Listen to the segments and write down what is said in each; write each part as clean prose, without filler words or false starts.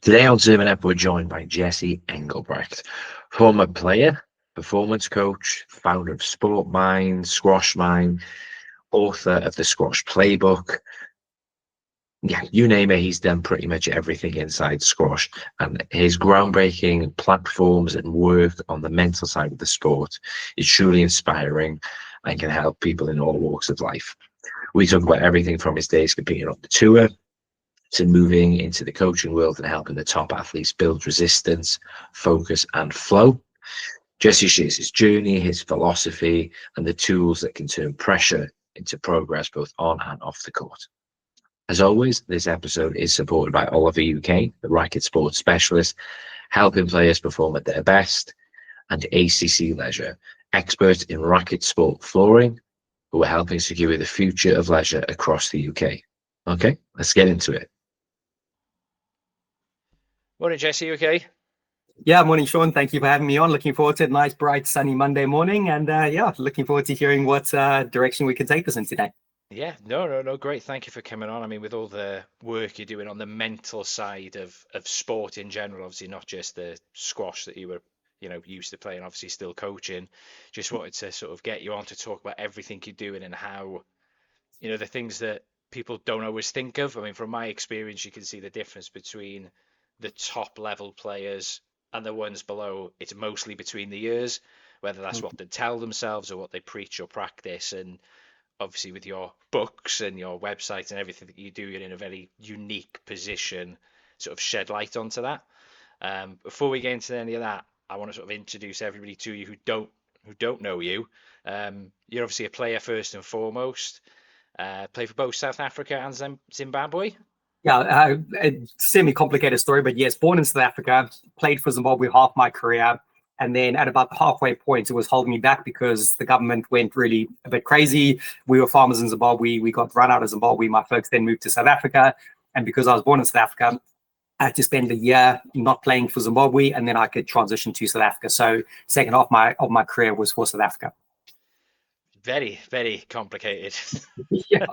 Today on Serving Up, we're joined by Jesse Engelbrecht, former player, performance coach, founder of SportMind, SquashMind, author of the Squash Playbook. Yeah, you name it, he's done pretty much everything inside squash. And his groundbreaking platforms and work on the mental side of the sport is truly inspiring and can help people in all walks of life. We talk about everything from his days competing on the tour to moving into the coaching world and helping the top athletes build resistance, focus, and flow. Jesse shares his journey, his philosophy, and the tools that can turn pressure into progress both on and off the court. As always, this episode is supported by Oliver UK, the racket sports specialist, helping players perform at their best, and ACC Leisure, experts in racket sport flooring, who are helping secure the future of leisure across the UK. Okay, let's get into it. Morning, Jesse. You okay? Yeah, morning, Shaun. Thank you for having me on. Looking forward to a nice, bright, sunny Monday morning. And looking forward to hearing what direction we can take this in today. Yeah, no, great. Thank you for coming on. I mean, with all the work you're doing on the mental side of sport in general, obviously not just the squash that you were, used to playing, obviously still coaching. Just wanted to sort of get you on to talk about everything you're doing and how, the things that people don't always think of. I mean, from my experience, you can see the difference between the top level players and the ones below. It's mostly between the years, whether that's what they tell themselves or what they preach or practice. And obviously with your books and your website and everything that you do, you're in a very unique position, sort of shed light onto that. Before we get into any of that, I want to sort of introduce everybody to you who don't know you. You're obviously a player first and foremost. Play for both South Africa and Zimbabwe. Yeah, a semi-complicated story, but yes, born in South Africa, played for Zimbabwe half my career. And then at about the halfway point, it was holding me back because the government went really a bit crazy. We were farmers in Zimbabwe. We got run out of Zimbabwe. My folks then moved to South Africa. And because I was born in South Africa, I had to spend a year not playing for Zimbabwe, and then I could transition to South Africa. So second half of my career was for South Africa. Very, very complicated. Yeah,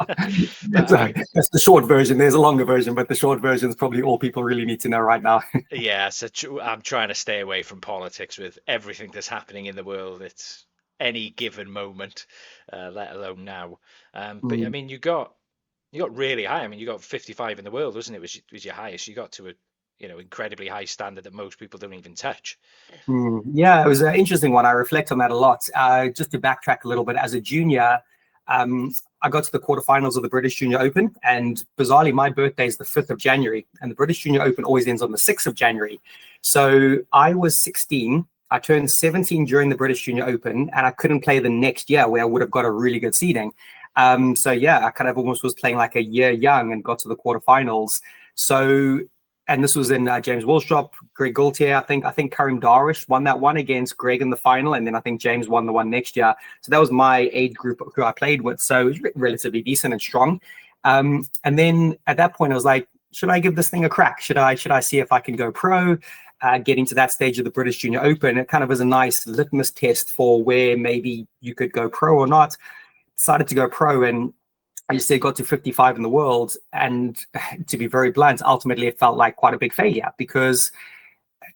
that's the short version. There's a longer version, but the short version is probably all people really need to know right now. Yeah, so I'm trying to stay away from politics with everything that's happening in the world. It's any given moment, let alone now. But I mean, you got really high. I mean, you got 55 in the world, wasn't it? Was your highest? You got to a incredibly high standard that most people don't even touch. Yeah, it was an interesting one. I reflect on that a lot. Just to backtrack a little bit, as a junior, I got to the quarterfinals of the British Junior Open, and bizarrely, my birthday is the 5th of January, and the British Junior Open always ends on the 6th of January. So I was 16. I turned 17 during the British Junior Open, and I couldn't play the next year where I would have got a really good seeding. So yeah, I kind of almost was playing like a year young and got to the quarterfinals. And this was in James Willstrop, Greg Gaultier. I think Karim Darwish won that one against Greg in the final, and then I think James won the one next year. So that was my age group who I played with. So it was relatively decent and strong. And then at that point, I was like, should I give this thing a crack? Should I see if I can go pro? Getting to that stage of the British Junior Open, it kind of was a nice litmus test for where maybe you could go pro or not. Decided to go pro, and I just got to 55 in the world, and to be very blunt, ultimately it felt like quite a big failure because,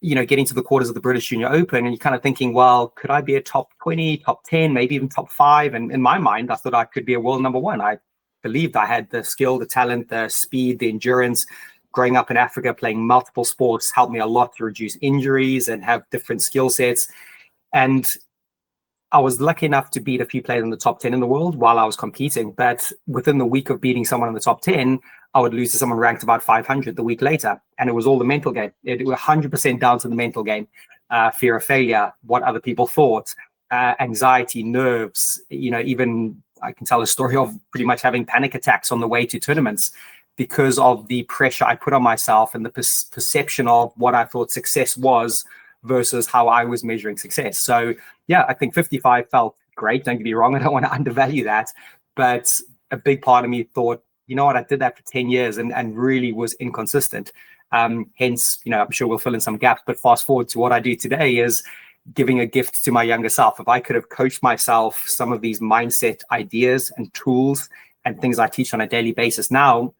getting to the quarters of the British Junior Open, and you're kind of thinking, well, could I be a top 20, top 10, maybe even top 5? And in my mind, I thought I could be a world number 1. I believed I had the skill, the talent, the speed, the endurance. Growing up in Africa, playing multiple sports helped me a lot to reduce injuries and have different skill sets. And I was lucky enough to beat a few players in the top 10 in the world while I was competing. But within the week of beating someone in the top 10, I would lose to someone ranked about 500 the week later. And it was all the mental game. It was 100% down to the mental game. Fear of failure, what other people thought, anxiety, nerves. Even I can tell a story of pretty much having panic attacks on the way to tournaments because of the pressure I put on myself and the perception of what I thought success was versus how I was measuring success. So yeah, I think 55 felt great. Don't get me wrong. I don't want to undervalue that. But a big part of me thought, you know what, I did that for 10 years and really was inconsistent. Hence, I'm sure we'll fill in some gaps, but fast forward to what I do today is giving a gift to my younger self. If I could have coached myself some of these mindset ideas and tools and things I teach on a daily basis now,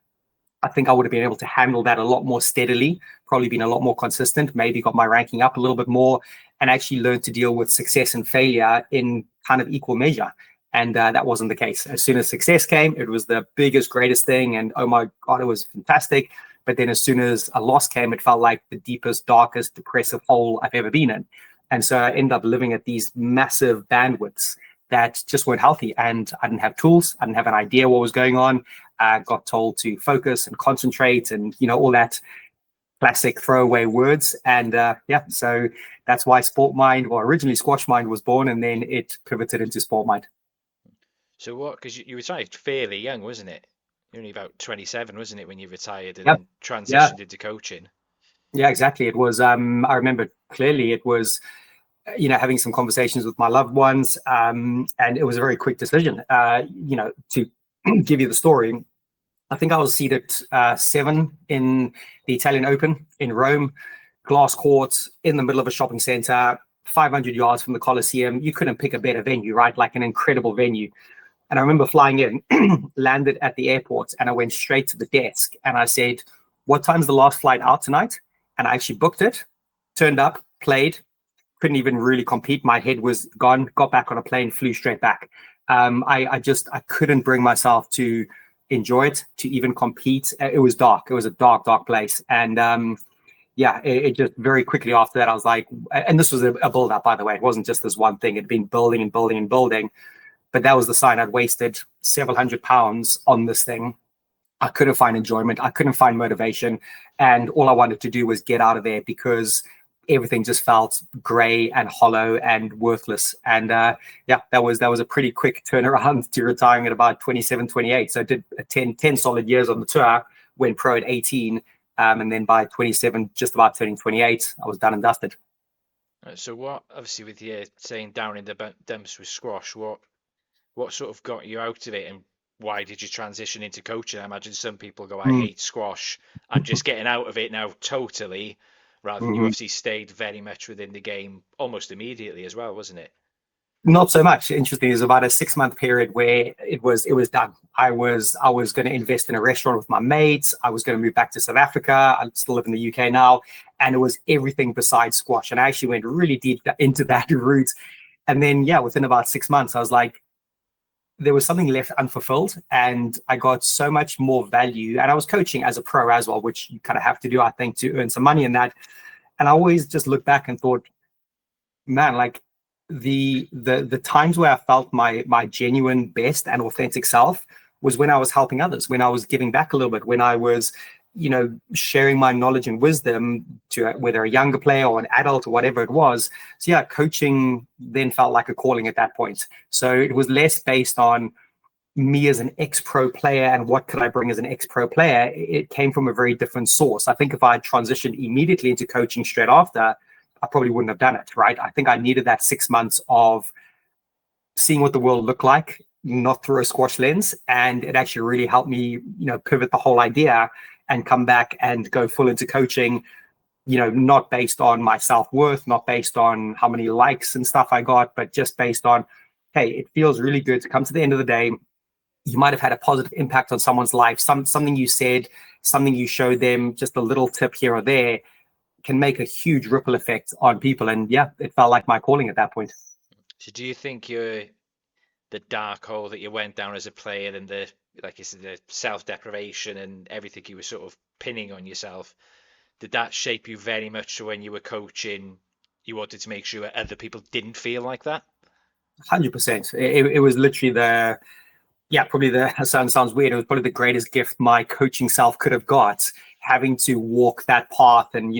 I think I would have been able to handle that a lot more steadily, probably been a lot more consistent, maybe got my ranking up a little bit more, and actually learned to deal with success and failure in kind of equal measure. And that wasn't the case. As soon as success came, it was the biggest, greatest thing. And oh my God, it was fantastic. But then as soon as a loss came, it felt like the deepest, darkest, depressive hole I've ever been in. And so I ended up living at these massive bandwidths that just weren't healthy. And I didn't have tools. I didn't have an idea what was going on. I got told to focus and concentrate and, all that classic throwaway words. And so that's why SportMind, or originally SquashMind, was born, and then it pivoted into SportMind. So what, because you retired fairly young, wasn't it? You're only about 27, wasn't it, when you retired and Yep. then transitioned into coaching? Yeah, exactly. It was, I remember clearly it was, having some conversations with my loved ones. And it was a very quick decision, to give you the story. I think I was seated 7 in the Italian Open in Rome, glass courts in the middle of a shopping center, 500 yards from the Colosseum. You couldn't pick a better venue, right? Like an incredible venue. And I remember flying in, landed at the airport, and I went straight to the desk and I said, "What time's the last flight out tonight?" And I actually booked it, turned up, played, couldn't even really compete. My head was gone, got back on a plane, flew straight back. I couldn't bring myself to enjoy it, to even compete. It was dark. It was a dark, dark place. And it just very quickly after that, I was like, and this was a build up, by the way. It wasn't just this one thing. It had been building and building and building. But that was the sign. I'd wasted several hundred pounds on this thing. I couldn't find enjoyment. I couldn't find motivation. And all I wanted to do was get out of there because everything just felt gray and hollow and worthless. And that was a pretty quick turnaround to retiring at about 27, 28. So I did 10 solid years on the tour, went pro at 18. And then by 27, just about turning 28, I was done and dusted. So what, obviously with you saying down in the dumps with squash, what sort of got you out of it, and why did you transition into coaching? I imagine some people go, I hate squash, I'm just getting out of it now totally, rather than you obviously stayed very much within the game almost immediately as well, wasn't it? Not so much. Interesting. It was about a 6-month period where it was done. I was going to invest in a restaurant with my mates. I was going to move back to South Africa. I still live in the UK now, and it was everything besides squash. And I actually went really deep into that route. And then, within about 6 months, I was like, there was something left unfulfilled, and I got so much more value. And I was coaching as a pro as well, which you kind of have to do, I think, to earn some money in that. And I always just looked back and thought, man, like the times where I felt my genuine best and authentic self was when I was helping others, when I was giving back a little bit, when I was, sharing my knowledge and wisdom to whether a younger player or an adult or whatever it was. So coaching then felt like a calling at that point. So it was less based on me as an ex-pro player and what could I bring as an ex-pro player. It came from a very different source. I think if I had transitioned immediately into coaching straight after, I probably wouldn't have done it, right? I think I needed that 6 months of seeing what the world looked like, not through a squash lens. And it actually really helped me, pivot the whole idea and come back and go full into coaching, not based on my self-worth, not based on how many likes and stuff I got, but just based on, hey, it feels really good to come to the end of the day. You might have had a positive impact on someone's life. Something you said, something you showed them, just a little tip here or there can make a huge ripple effect on people. And it felt like my calling at that point. So do you think the dark hole that you went down as a player and the self-deprivation and everything you were sort of pinning on yourself, did that shape you very much to when you were coaching, you wanted to make sure other people didn't feel like that? 100%. It was literally sounds weird. It was probably the greatest gift my coaching self could have got, having to walk that path and,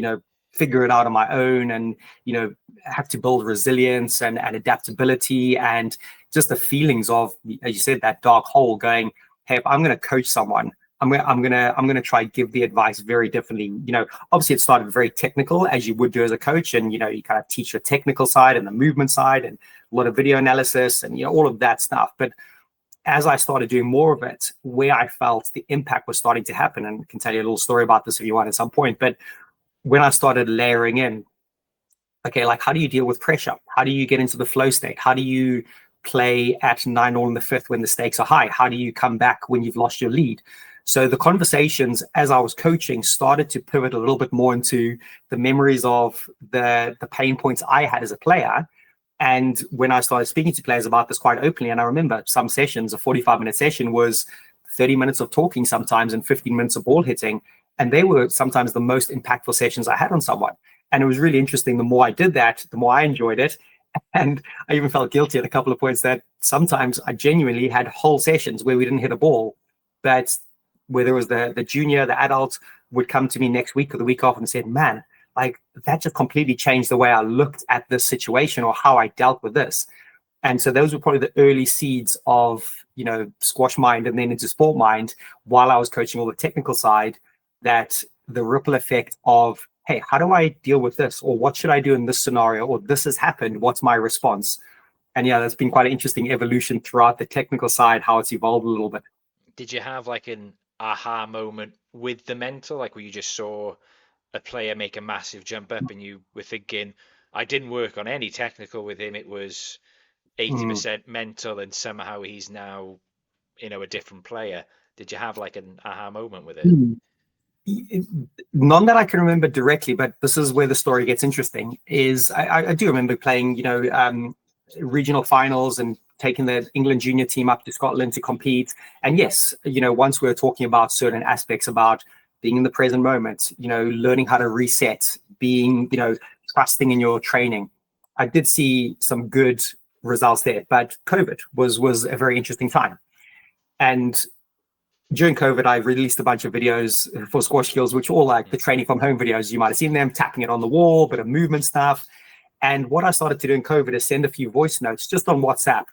figure it out on my own and, have to build resilience and adaptability and just the feelings of, as you said, that dark hole going, hey, if I'm going to coach someone, I'm going to try and give the advice very differently. Obviously it started very technical, as you would do as a coach. And, you kind of teach the technical side and the movement side and a lot of video analysis and, all of that stuff. But as I started doing more of it, where I felt the impact was starting to happen, and I can tell you a little story about this if you want at some point, but when I started layering in, okay, like how do you deal with pressure? How do you get into the flow state? How do you play at 9-all in the fifth when the stakes are high? How do you come back when you've lost your lead? So the conversations as I was coaching started to pivot a little bit more into the memories of the pain points I had as a player. And when I started speaking to players about this quite openly, and I remember some sessions, a 45-minute session was 30 minutes of talking sometimes and 15 minutes of ball hitting. And they were sometimes the most impactful sessions I had on someone. And it was really interesting. The more I did that, the more I enjoyed it. And I even felt guilty at a couple of points that sometimes I genuinely had whole sessions where we didn't hit a ball, but whether it was the junior, the adult would come to me next week or the week off and said, man, like that just completely changed the way I looked at this situation or how I dealt with this. And so those were probably the early seeds of, SquashMind and then into SportMind while I was coaching all the technical side, that the ripple effect of, hey, how do I deal with this? Or what should I do in this scenario? Or this has happened. What's my response? And yeah, that's been quite an interesting evolution throughout the technical side, how it's evolved a little bit. Did you have like an aha moment with the mental, like where you just saw a player make a massive jump up and you were thinking, I didn't work on any technical with him, it was 80% mental, and somehow he's now, a different player? Did you have like an aha moment with it? None that I can remember directly, but this is where the story gets interesting. Is I do remember playing, regional finals and taking the England junior team up to Scotland to compete. And yes, once we were talking about certain aspects about being in the present moment, learning how to reset, being, trusting in your training, I did see some good results there. But COVID was a very interesting time. And during COVID, I released a bunch of videos for Squash Skills, which are all like the training from home videos. You might have seen them, tapping it on the wall, bit of movement stuff. And what I started to do in COVID is send a few voice notes just on WhatsApp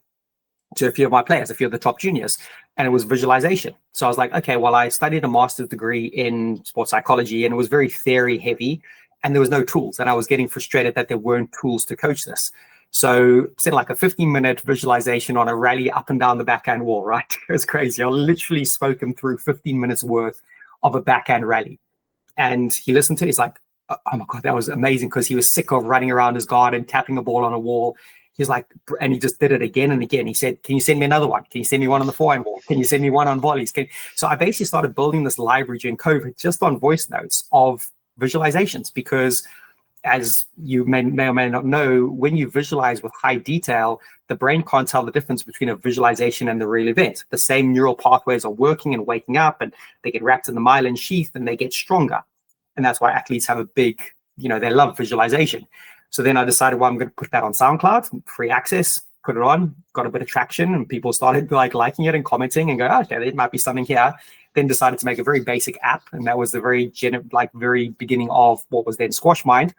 to a few of my players, a few of the top juniors. And it was visualization. So I was like, okay, well, I studied a master's degree in sports psychology and it was very theory heavy and there was no tools. And I was getting frustrated that there weren't tools to coach this. So sent like a 15-minute visualization on a rally up and down the backhand wall, right? It was crazy. I literally spoke him through 15 minutes worth of a backhand rally. And he listened to it. He's like, oh my God, that was amazing, because he was sick of running around his garden, tapping a ball on a wall. He's like, and he just did it again and again. He said, can you send me another one? Can you send me one on the forehand wall? Can you send me one on volleys? So I basically started building this library during COVID just on voice notes of visualizations, because as you may or may not know, when you visualize with high detail, the brain can't tell the difference between a visualization and the real event. The same neural pathways are working and waking up, and they get wrapped in the myelin sheath and they get stronger. And that's why athletes have a big, they love visualization. So then I decided, well, I'm going to put that on SoundCloud, free access, put it on, got a bit of traction, and people started liking it and commenting and go, oh, okay, there might be something here. Then decided to make a very basic app. And that was the very beginning of what was then SquashMind,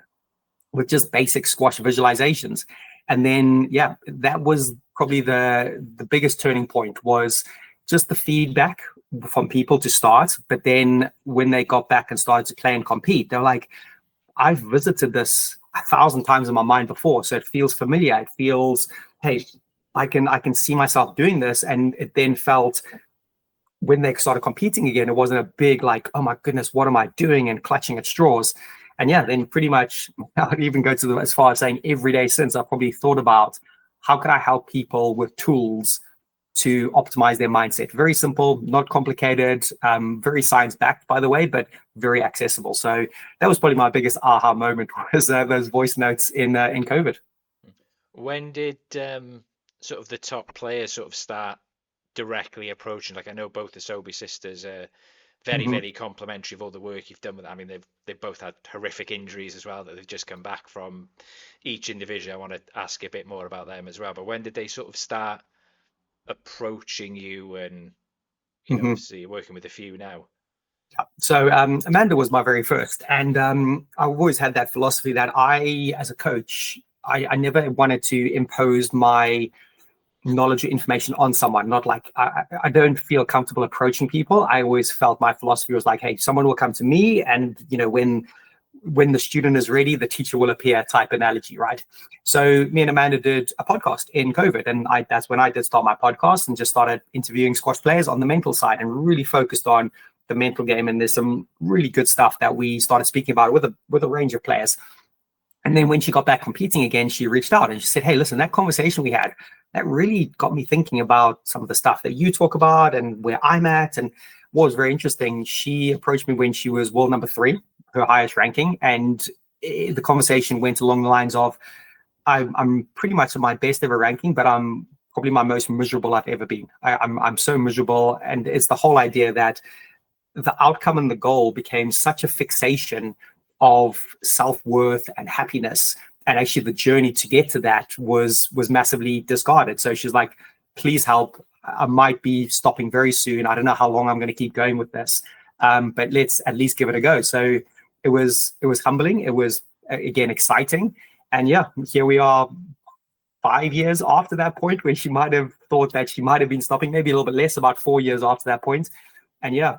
with just basic squash visualizations. And then, yeah, that was probably the biggest turning point, was just the feedback from people to start. But then when they got back and started to play and compete, they're like, I've visited this 1,000 times in my mind before, so it feels familiar. It feels, hey, I can see myself doing this. And it then felt, when they started competing again, it wasn't a big like, oh my goodness, what am I doing, and clutching at straws. And yeah, then pretty much I would even go to as far as saying every day since, I've probably thought about how can I help people with tools to optimize their mindset. Very simple, not complicated, very science-backed, by the way, but very accessible. So that was probably my biggest aha moment, was those voice notes in COVID. When did sort of the top players sort of start directly approaching? Like, I know both the Sobhy sisters are very, very complimentary of all the work you've done with them. I mean, they've both had horrific injuries as well that they've just come back from. Each individual, I want to ask a bit more about them as well. But when did they sort of start approaching you, and obviously you're working with a few now? So Amanda was my very first, and I've always had that philosophy that I, as a coach, I never wanted to impose my knowledge or information on someone. Not like I don't feel comfortable approaching people. I always felt my philosophy was like, hey, someone will come to me, and when the student is ready, the teacher will appear type analogy, right? So me and Amanda did a podcast in COVID, and that's when I did start my podcast and just started interviewing squash players on the mental side, and really focused on the mental game. And there's some really good stuff that we started speaking about with a range of players. And then when she got back competing again, she reached out and she said, hey, listen, that conversation we had, that really got me thinking about some of the stuff that you talk about and where I'm at. And what was very interesting, she approached me when she was world number 3, her highest ranking, and the conversation went along the lines of, I'm pretty much at my best ever ranking, but I'm probably my most miserable I've ever been. I'm so miserable, and it's the whole idea that the outcome and the goal became such a fixation of self-worth and happiness, and actually the journey to get to that was massively discarded. So she's like, please help, I might be stopping very soon, I don't know how long I'm going to keep going with this, but let's at least give it a go. So it was humbling, it was again exciting, and yeah, here we are 5 years after that point, where she might have thought that she might have been stopping, maybe a little bit less, about 4 years after that point. And yeah,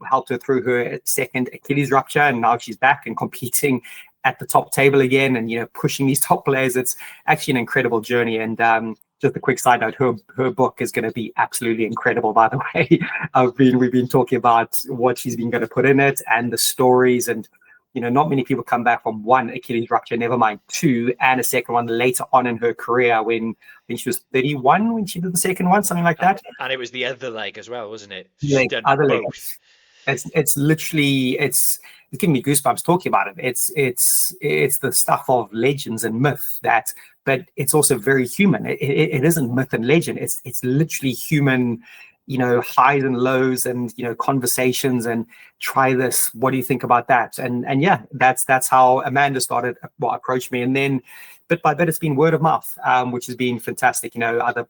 helped her through her second Achilles rupture, and now she's back and competing at the top table again, and pushing these top players. It's actually an incredible journey. And just a quick side note, her book is going to be absolutely incredible, by the way. We've been talking about what she's been going to put in it and the stories, and not many people come back from 1 Achilles rupture, never mind 2, and a second one later on in her career, when I think she was 31 when she did the second one, something like that. And it was the other leg as well, wasn't it? Other leg. It's literally, it's giving me goosebumps talking about it. It's the stuff of legends and myth, but it's also very human. It isn't myth and legend. It's literally human, highs and lows, and conversations, and try this, what do you think about that? And yeah, that's how Amanda approached me, and then bit by bit it's been word of mouth, which has been fantastic. Other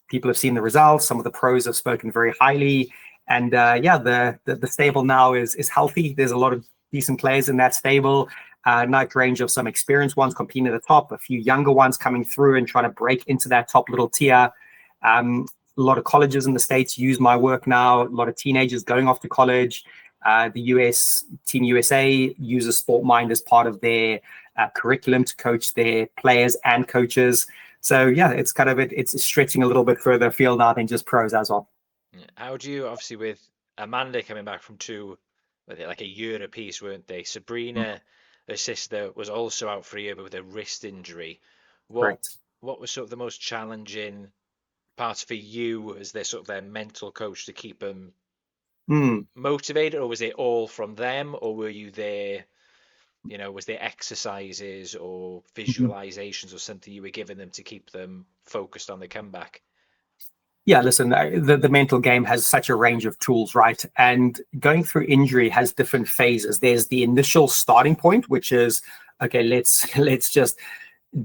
people have seen the results, some of the pros have spoken very highly, and yeah, the stable now is healthy. There's a lot of decent players in that stable, nice range of some experienced ones competing at the top, a few younger ones coming through and trying to break into that top little tier. A lot of colleges in the States use my work now. A lot of teenagers going off to college. The US, Team USA uses SportMind as part of their curriculum to coach their players and coaches. So yeah, it's kind of it's stretching a little bit further afield now than just pros as well. How do you, obviously with Amanda coming back from 2, like a year apiece, weren't they? Sabrina, her sister, was also out for a year, but with a wrist injury. What was sort of the most challenging part for you as their mental coach to keep them motivated, or was it all from them, or were you there, was there exercises or visualizations or something you were giving them to keep them focused on the comeback? Yeah, listen, the mental game has such a range of tools, right? And going through injury has different phases. There's the initial starting point, which is, okay, let's just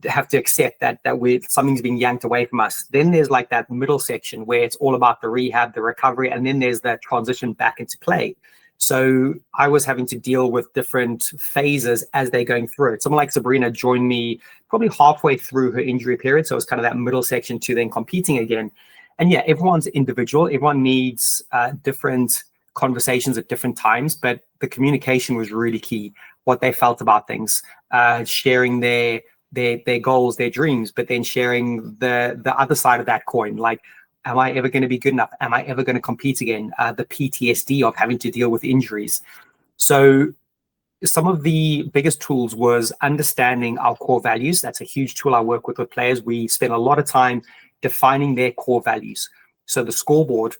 have to accept that something's being yanked away from us. Then there's like that middle section where it's all about the rehab, the recovery, and then there's that transition back into play. So I was having to deal with different phases as they're going through it. Someone like Sabrina joined me probably halfway through her injury period, so it was kind of that middle section to then competing again. And yeah, everyone's individual. Everyone needs different conversations at different times, but the communication was really key. What they felt about things, sharing their goals, their dreams, but then sharing the other side of that coin. Like, am I ever going to be good enough? Am I ever going to compete again? The PTSD of having to deal with injuries. So some of the biggest tools was understanding our core values. That's a huge tool I work with players. We spend a lot of time defining their core values. So the scoreboard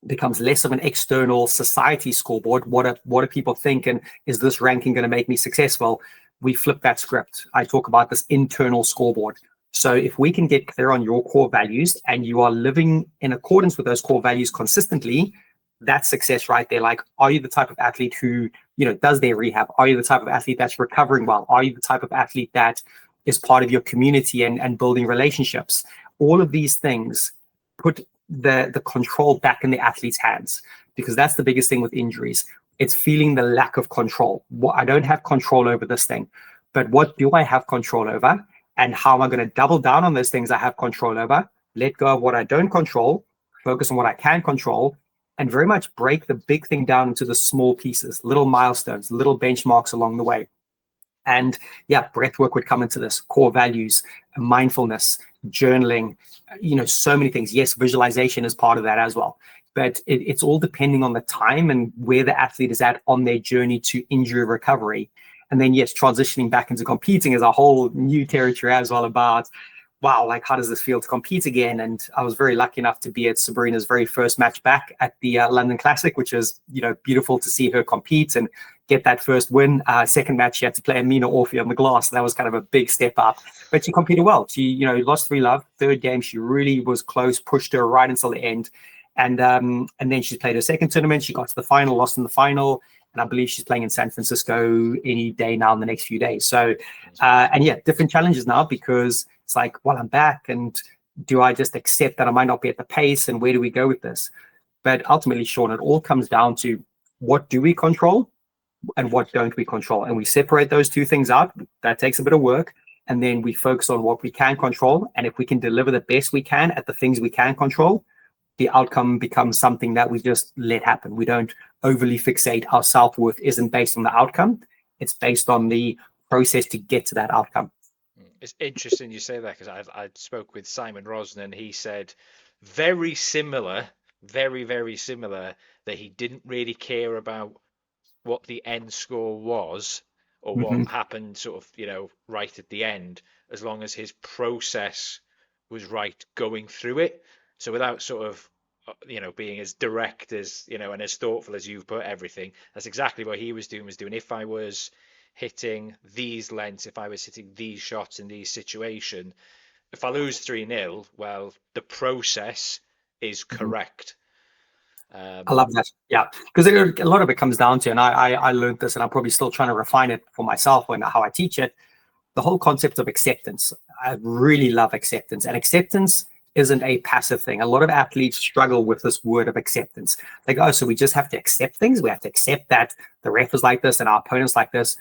becomes less of an external society scoreboard. What do people think? And is this ranking going to make me successful? We flip that script. I talk about this internal scoreboard. So if we can get clear on your core values and you are living in accordance with those core values consistently, that's success right there. Like, are you the type of athlete who, does their rehab? Are you the type of athlete that's recovering well? Are you the type of athlete that is part of your community and building relationships? All of these things put the control back in the athlete's hands, because that's the biggest thing with injuries. It's feeling the lack of control. I don't have control over this thing, but what do I have control over? And how am I going to double down on those things I have control over, let go of what I don't control, focus on what I can control, and very much break the big thing down into the small pieces, little milestones, little benchmarks along the way. And yeah, breath work would come into this, core values, mindfulness, journaling, so many things. Yes, visualization is part of that as well. But it's all depending on the time and where the athlete is at on their journey to injury recovery. And then, yes, transitioning back into competing is a whole new territory as well, about wow, like, how does this feel to compete again? And I was very lucky enough to be at Sabrina's very first match back at the London Classic, which was, beautiful to see her compete and get that first win. Second match, she had to play Amina Orphy on the glass. So that was kind of a big step up, but she competed well. She, lost 3-love. Third game, she really was close, pushed her right until the end. And then she played her second tournament. She got to the final, lost in the final. And I believe she's playing in San Francisco any day now in the next few days. So, different challenges now, because it's like, well, I'm back, and do I just accept that I might not be at the pace, and where do we go with this? But ultimately, Shaun, it all comes down to, what do we control and what don't we control? And we separate those two things out. That takes a bit of work. And then we focus on what we can control. And if we can deliver the best we can at the things we can control, the outcome becomes something that we just let happen. We don't overly fixate. Our self-worth isn't based on the outcome. It's based on the process to get to that outcome. It's interesting you say that, because I spoke with Simon Rosnan. He said very similar, very, very similar, that he didn't really care about what the end score was or what happened sort of, right at the end, as long as his process was right going through it. So without sort of, being as direct as, and as thoughtful as you've put everything, that's exactly what he was doing. If I was hitting these lengths, if I was hitting these shots in these situations, if I lose 3-0, well, the process is correct. I love that. Yeah, because a lot of it comes down to, and I learned this, and I'm probably still trying to refine it for myself when how I teach it, the whole concept of acceptance. I really love acceptance, and acceptance isn't a passive thing. A lot of athletes struggle with this word of acceptance. They go, oh, so we just have to accept things. We have to accept that the ref is like this and our opponent's like this.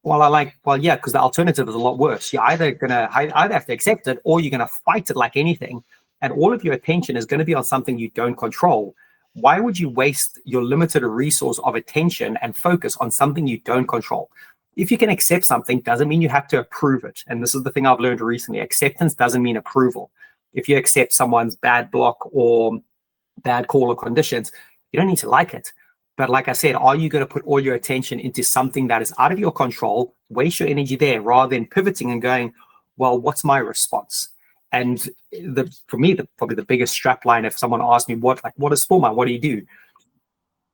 Well, yeah, because the alternative is a lot worse. You're either have to accept it, or you're gonna fight it like anything, and all of your attention is going to be on something you don't control. Why would you waste your limited resource of attention and focus on something you don't control? If you can accept something, doesn't mean you have to approve it. And this is the thing I've learned recently. Acceptance doesn't mean approval. If you accept someone's bad block or bad call or conditions, you don't need to like it. But like I said, are you going to put all your attention into something that is out of your control, waste your energy there, rather than pivoting and going, well, what's my response? And for me, probably the biggest strap line, if someone asks me, what is SportMind? What do you do?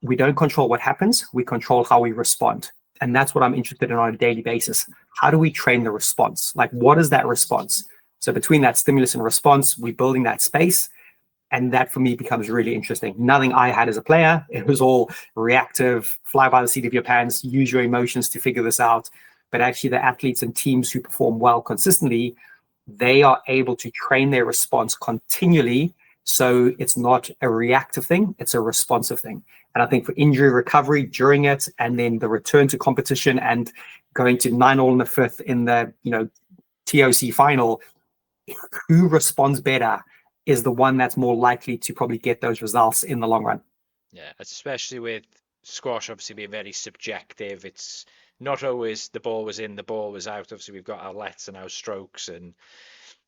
We don't control what happens. We control how we respond. And that's what I'm interested in on a daily basis. How do we train the response? Like, what is that response? So between that stimulus and response, we're building that space. And that for me becomes really interesting. Nothing I had as a player. It was all reactive, fly by the seat of your pants, use your emotions to figure this out. But actually the athletes and teams who perform well consistently, they are able to train their response continually. So it's not a reactive thing, it's a responsive thing. And I think for injury recovery during it, and then the return to competition and going to 9-all in the fifth in the TOC final, who responds better is the one that's more likely to probably get those results in the long run. Yeah, especially with squash obviously being very subjective. It's not always the ball was in, the ball was out. Obviously, we've got our lets and our strokes, and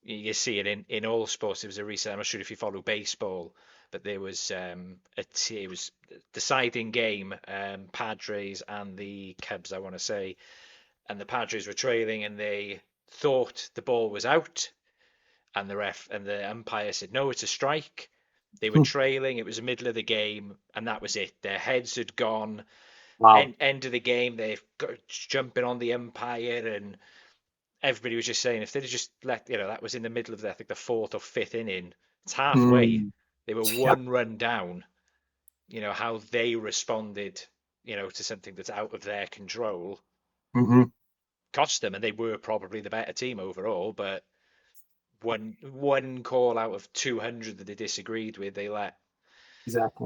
you see it in all sports. There was a recent, I'm not sure if you follow baseball, but there was it was deciding game, Padres and the Cubs, I want to say, and the Padres were trailing, and they thought the ball was out, and the ref and the umpire said, no, it's a strike. They were trailing. It was the middle of the game, and that was it. Their heads had gone. Wow. End of the game, they've got jumping on the umpire, and everybody was just saying, if they'd have just let, that was in the middle of the, I think the fourth or fifth inning. It's halfway. They were one run down. How they responded, to something that's out of their control, cost them, and they were probably the better team overall, but one call out of 200 that they disagreed with, they let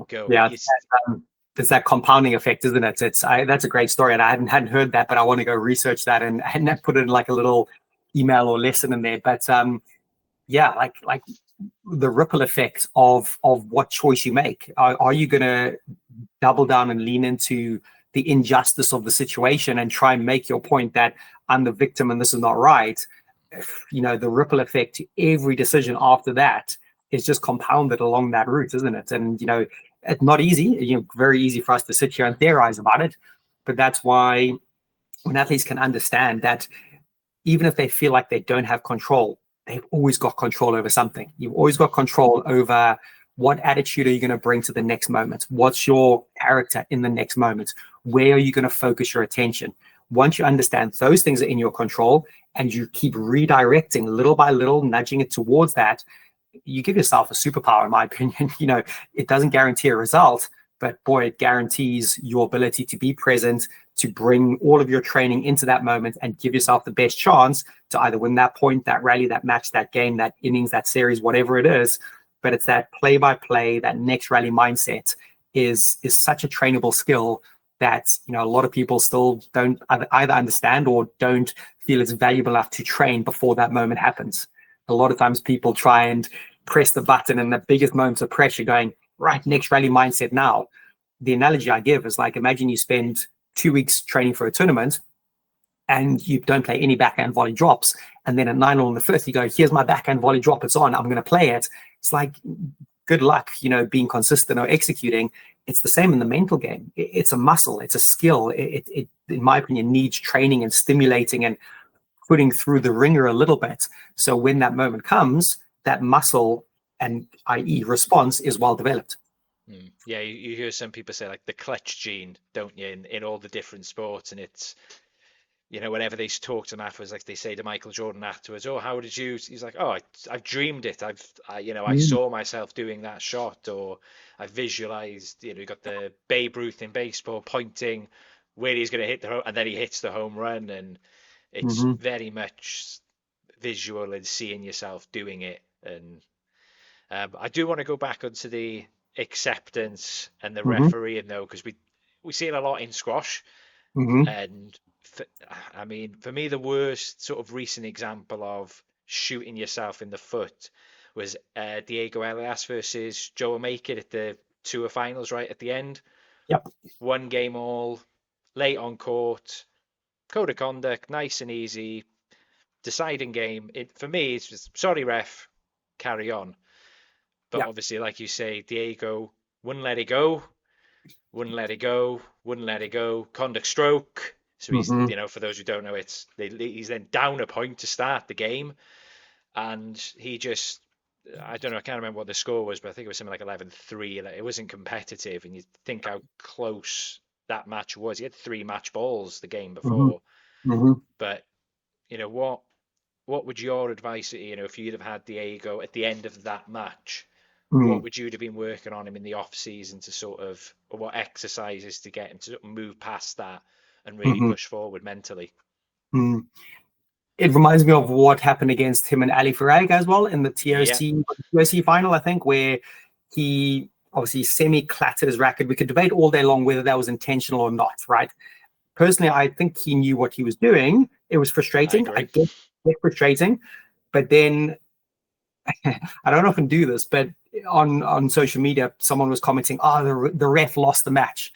go. Yeah, it's that compounding effect, isn't it? That's a great story, and I hadn't heard that, but I want to go research that and put it in like a little email or lesson in there. But like the ripple effect of what choice you make. Are you going to double down and lean into the injustice of the situation and try and make your point that I'm the victim and this is not right? The ripple effect to every decision after that is just compounded along that route, isn't it? And it's not easy. Very easy for us to sit here and theorize about it, but that's why when athletes can understand that, even if they feel like they don't have control, they've always got control over something. You've always got control over what attitude are you going to bring to the next moment? What's your character in the next moment? Where are you going to focus your attention? Once you understand those things are in your control and you keep redirecting little by little, nudging it towards that, you give yourself a superpower, in my opinion. It doesn't guarantee a result, but boy, it guarantees your ability to be present, to bring all of your training into that moment and give yourself the best chance to either win that point, that rally, that match, that game, that innings, that series, whatever it is. But it's that play by play, that next rally mindset is such a trainable skill that a lot of people still don't either understand or don't feel it's valuable enough to train before that moment happens. A lot of times people try and press the button in the biggest moments of pressure going, right, next rally mindset now. The analogy I give is like, imagine you spend 2 weeks training for a tournament and you don't play any backhand volley drops. And then at 9 on the 5th, you go, here's my backhand volley drop. It's on. I'm going to play it. It's like, good luck, being consistent or executing. It's the same in the mental game. It's a muscle. It's a skill. It in my opinion, needs training and stimulating and putting through the ringer a little bit. So when that moment comes, that muscle and i.e. response is well developed. Yeah, you hear some people say like the clutch gene, don't you, in all the different sports. And it's, whenever they talk to him afterwards, like they say to Michael Jordan afterwards, oh, how did you? He's like, oh, I've dreamed it. I saw myself doing that shot, or I visualized, you got the Babe Ruth in baseball pointing where he's going to hit and then he hits the home run. And it's very much visual and seeing yourself doing it. And I do want to go back onto the acceptance and the refereeing though, because we see it a lot in squash. And for me, the worst sort of recent example of shooting yourself in the foot was Diego Elias versus Joe Make it at the Tour finals right at the end. Yep. 1 game all, late on court, code of conduct, nice and easy, deciding game. For me, it's just, sorry, ref, carry on. But obviously, like you say, Diego wouldn't let it go, conduct stroke. So he's, for those who don't know, he's then down a point to start the game. And he just, I don't know, I can't remember what the score was, but I think it was something like 11-3. It wasn't competitive. And you think how close that match was. He had 3 match balls the game before. But, what would your advice, if you'd have had Diego at the end of that match, what would you have been working on him in the off season to sort of, or what exercises to get him to sort of move past that and really push forward mentally? It reminds me of what happened against him and Ali Farag as well in the TOC final, I think, where he obviously semi-clattered his racket. We could debate all day long whether that was intentional or not, right? Personally, I think he knew what he was doing. It was frustrating. I get frustrating. But then, I don't often do this, but on social media, someone was commenting, the ref lost the match.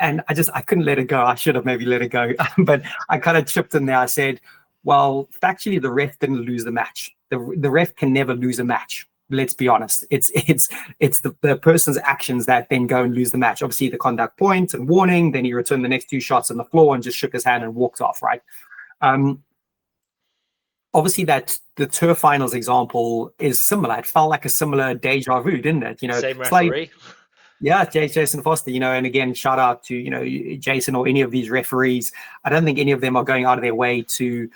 And I couldn't let it go. I should have maybe let it go. But I kind of chipped in there. I said, well, factually, the ref didn't lose the match. The ref can never lose a match. Let's be honest. It's the person's actions that then go and lose the match. Obviously, the conduct point and warning. Then he returned the next 2 shots on the floor and just shook his hand and walked off, right? Obviously, that the Tour finals example is similar. It felt like a similar deja vu, didn't it? Same referee. Jason Foster, and again, shout out to, Jason or any of these referees. I don't think any of them are going out of their way to,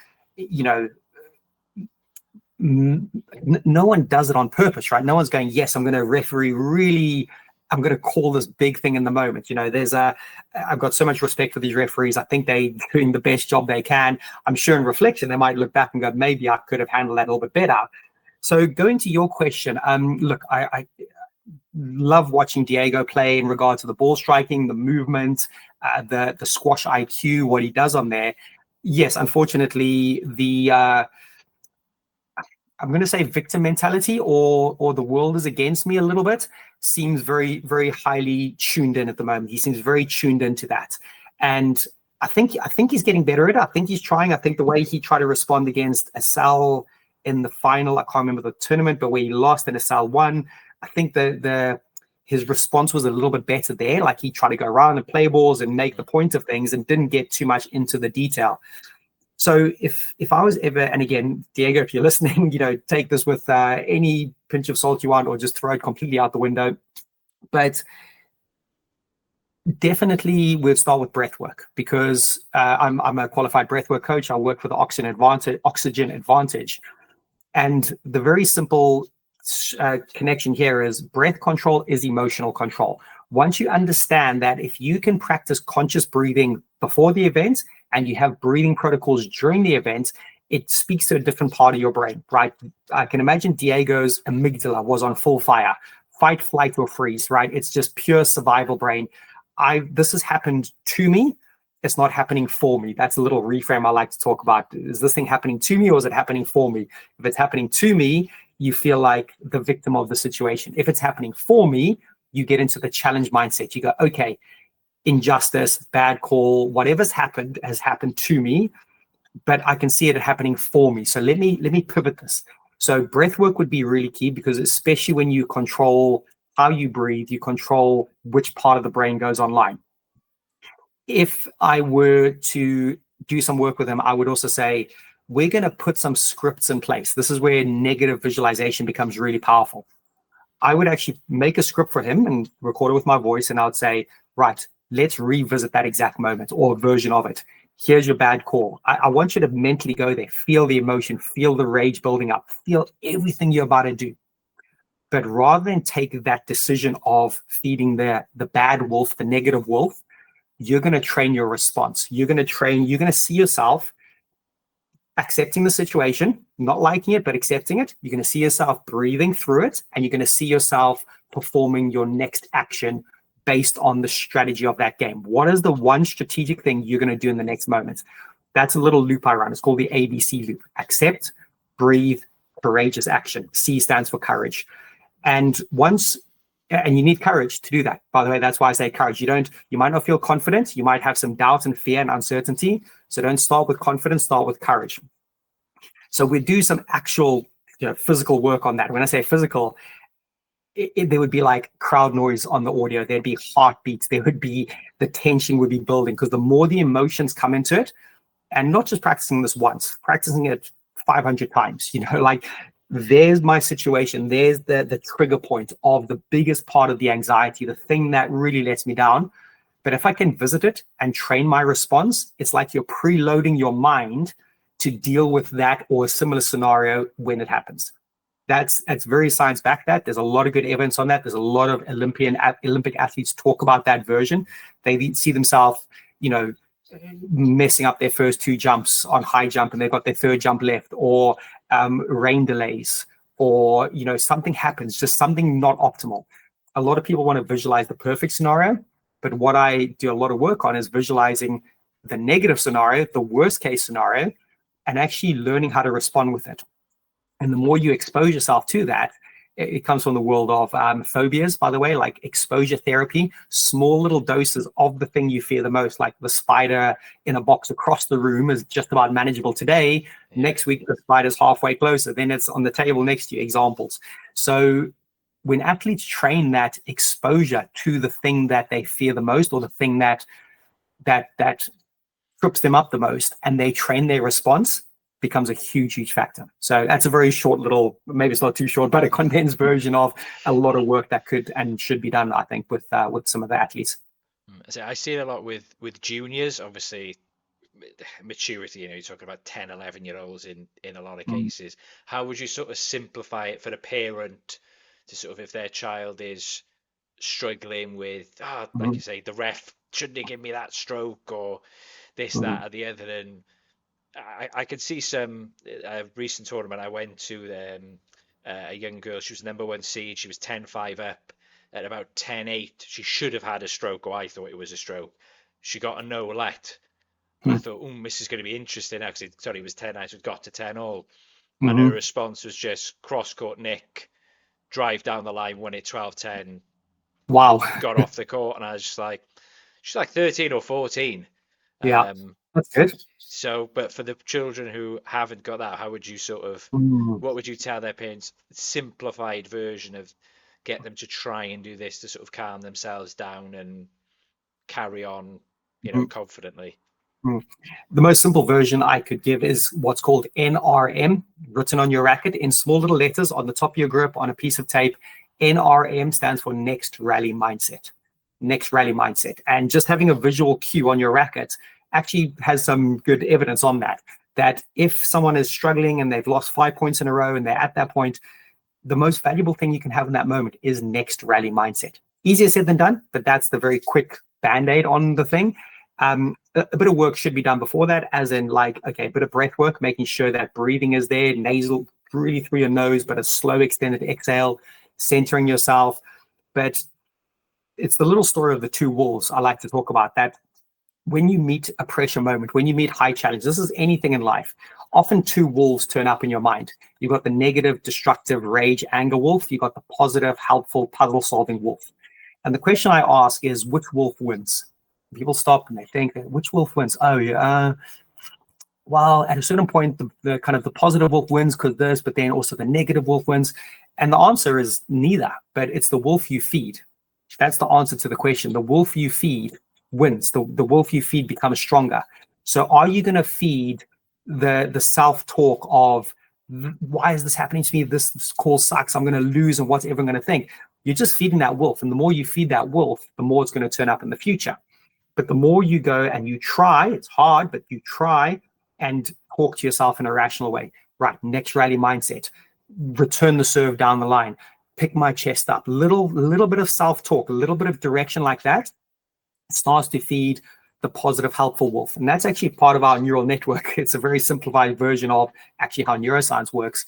no one does it on purpose, right? No one's going, yes, I'm going to referee really, I'm going to call this big thing in the moment. I've got so much respect for these referees. I think they're doing the best job they can. I'm sure in reflection, they might look back and go, maybe I could have handled that a little bit better. So going to your question, look, I love watching Diego play in regard to the ball striking, the movement, the squash IQ, what he does on there. Yes, unfortunately, the I'm going to say victim mentality or the world is against me a little bit seems very, very highly tuned in at the moment. He seems very tuned into that. And I think he's getting better at it. I think he's trying. I think the way he tried to respond against Asal in the final, I can't remember the tournament, but where he lost and Asal won, I think his response was a little bit better there. Like he tried to go around and play balls and make the point of things and didn't get too much into the detail. So if I was ever, and again, Diego, if you're listening, take this with any pinch of salt you want, or just throw it completely out the window. But definitely we'd start with breath work, because I'm a qualified breath work coach. I work for the Oxygen Advantage. And the very simple connection here is breath control is emotional control. Once you understand that if you can practice conscious breathing before the event and you have breathing protocols during the event, it speaks to a different part of your brain, right? I can imagine Diego's amygdala was on full fire, fight, flight, or freeze, right? It's just pure survival brain. This has happened to me. It's not happening for me. That's a little reframe I like to talk about. Is this thing happening to me, or is it happening for me? If it's happening to me, you feel like the victim of the situation. If it's happening for me, you get into the challenge mindset. You go, okay, injustice, bad call, whatever's happened has happened to me, but I can see it happening for me. So let me pivot this. So breath work would be really key, because especially when you control how you breathe, you control which part of the brain goes online. If I were to do some work with him, I would also say, we're going to put some scripts in place. This is where negative visualization becomes really powerful. I would actually make a script for him and record it with my voice. And I would say, right, let's revisit that exact moment or a version of it. Here's your bad call. I want you to mentally go there, feel the emotion, feel the rage building up, feel everything you're about to do. But rather than take that decision of feeding the bad wolf, the negative wolf, you're going to train your response. You're going to see yourself accepting the situation, not liking it, but accepting it. You're going to see yourself breathing through it, and you're going to see yourself performing your next action based on the strategy of that game. What is the one strategic thing you're going to do in the next moment? That's a little loop I run. It's called the ABC loop. Accept, breathe, courageous action. C stands for courage. And you need courage to do that. By the way, that's why I say courage. You might not feel confident. You might have some doubt and fear and uncertainty. So don't start with confidence, start with courage. So we do some actual physical work on that. When I say physical, there would be like crowd noise on the audio. There'd be heartbeats. The tension would be building, because the more the emotions come into it, and not just practicing this once, practicing it 500 times, like there's my situation. There's the trigger point of the biggest part of the anxiety, the thing that really lets me down. But if I can visit it and train my response, it's like you're preloading your mind to deal with that or a similar scenario when it happens. That's very science-backed. There's a lot of good evidence on that. There's a lot of Olympic athletes talk about that version. They see themselves, messing up their first two jumps on high jump, and they've got their third jump left, or rain delays, or something happens, just something not optimal. A lot of people want to visualize the perfect scenario, but what I do a lot of work on is visualizing the negative scenario, the worst case scenario, and actually learning how to respond with it. And the more you expose yourself to that, it comes from the world of phobias, by the way, like exposure therapy, small little doses of the thing you fear the most, like the spider in a box across the room is just about manageable today. Next week, the spider's halfway closer. Then it's on the table next to you, examples. So when athletes train that exposure to the thing that they fear the most, or the thing that trips them up the most, and they train their response, becomes a huge factor. So that's a very short little, maybe it's not too short, but a condensed version of a lot of work that could and should be done, I think, with some of the athletes. So I see it a lot with juniors, obviously maturity, you're talking about 10, 11-year-olds in a lot of cases. How would you sort of simplify it for a parent to sort of, if their child is struggling with, like you say, the ref shouldn't have given me that stroke, or this, that, or the other, and I could see some recent tournament I went to, a young girl, she was number 1 seed, she was 10-5 up at about 10-8. She should have had a stroke, or I thought it was a stroke. She got a no let. I thought, this is going to be interesting now, because it was 10-9, so it got to 10-all. And her response was just cross-court nick, drive down the line, won it 12-10. Wow. Got off the court, and I was just like, she's like 13 or 14. Yeah, that's good. So, but for the children who haven't got that, how would you sort of, what would you tell their parents, simplified version of get them to try and do this to sort of calm themselves down and carry on, confidently? The most simple version I could give is what's called NRM, written on your racket in small little letters on the top of your grip on a piece of tape. NRM stands for next rally mindset. Next rally mindset. And just having a visual cue on your racket actually has some good evidence on that. That if someone is struggling and they've lost 5 points in a row and they're at that point, the most valuable thing you can have in that moment is next rally mindset. Easier said than done, but that's the very quick band-aid on the thing. A bit of work should be done before that, as in like, okay, a bit of breath work, making sure that breathing is there, nasal, really through your nose, but a slow extended exhale, centering yourself. But it's the little story of the two wolves I like to talk about, that when you meet a pressure moment, when you meet high challenge, this is anything in life, often two wolves turn up in your mind. You've got the negative, destructive, rage, anger wolf. You've got the positive, helpful, puzzle-solving wolf. And the question I ask is, which wolf wins? People stop and they think, which wolf wins? Oh, yeah. Well, at a certain point, the kind of the positive wolf wins because this, but then also the negative wolf wins. And the answer is neither, but it's the wolf you feed. That's the answer to the question. The wolf you feed wins. The wolf you feed becomes stronger. So are you going to feed the self-talk of, why is this happening to me? This call sucks. I'm going to lose, and what's everyone going to think? You're just feeding that wolf. And the more you feed that wolf, the more it's going to turn up in the future. But the more you go and you try, it's hard, but you try and talk to yourself in a rational way. Right, next rally mindset. Return the serve down the line. Pick my chest up. Little bit of self-talk, a little bit of direction like that starts to feed the positive, helpful wolf. And that's actually part of our neural network. It's a very simplified version of actually how neuroscience works.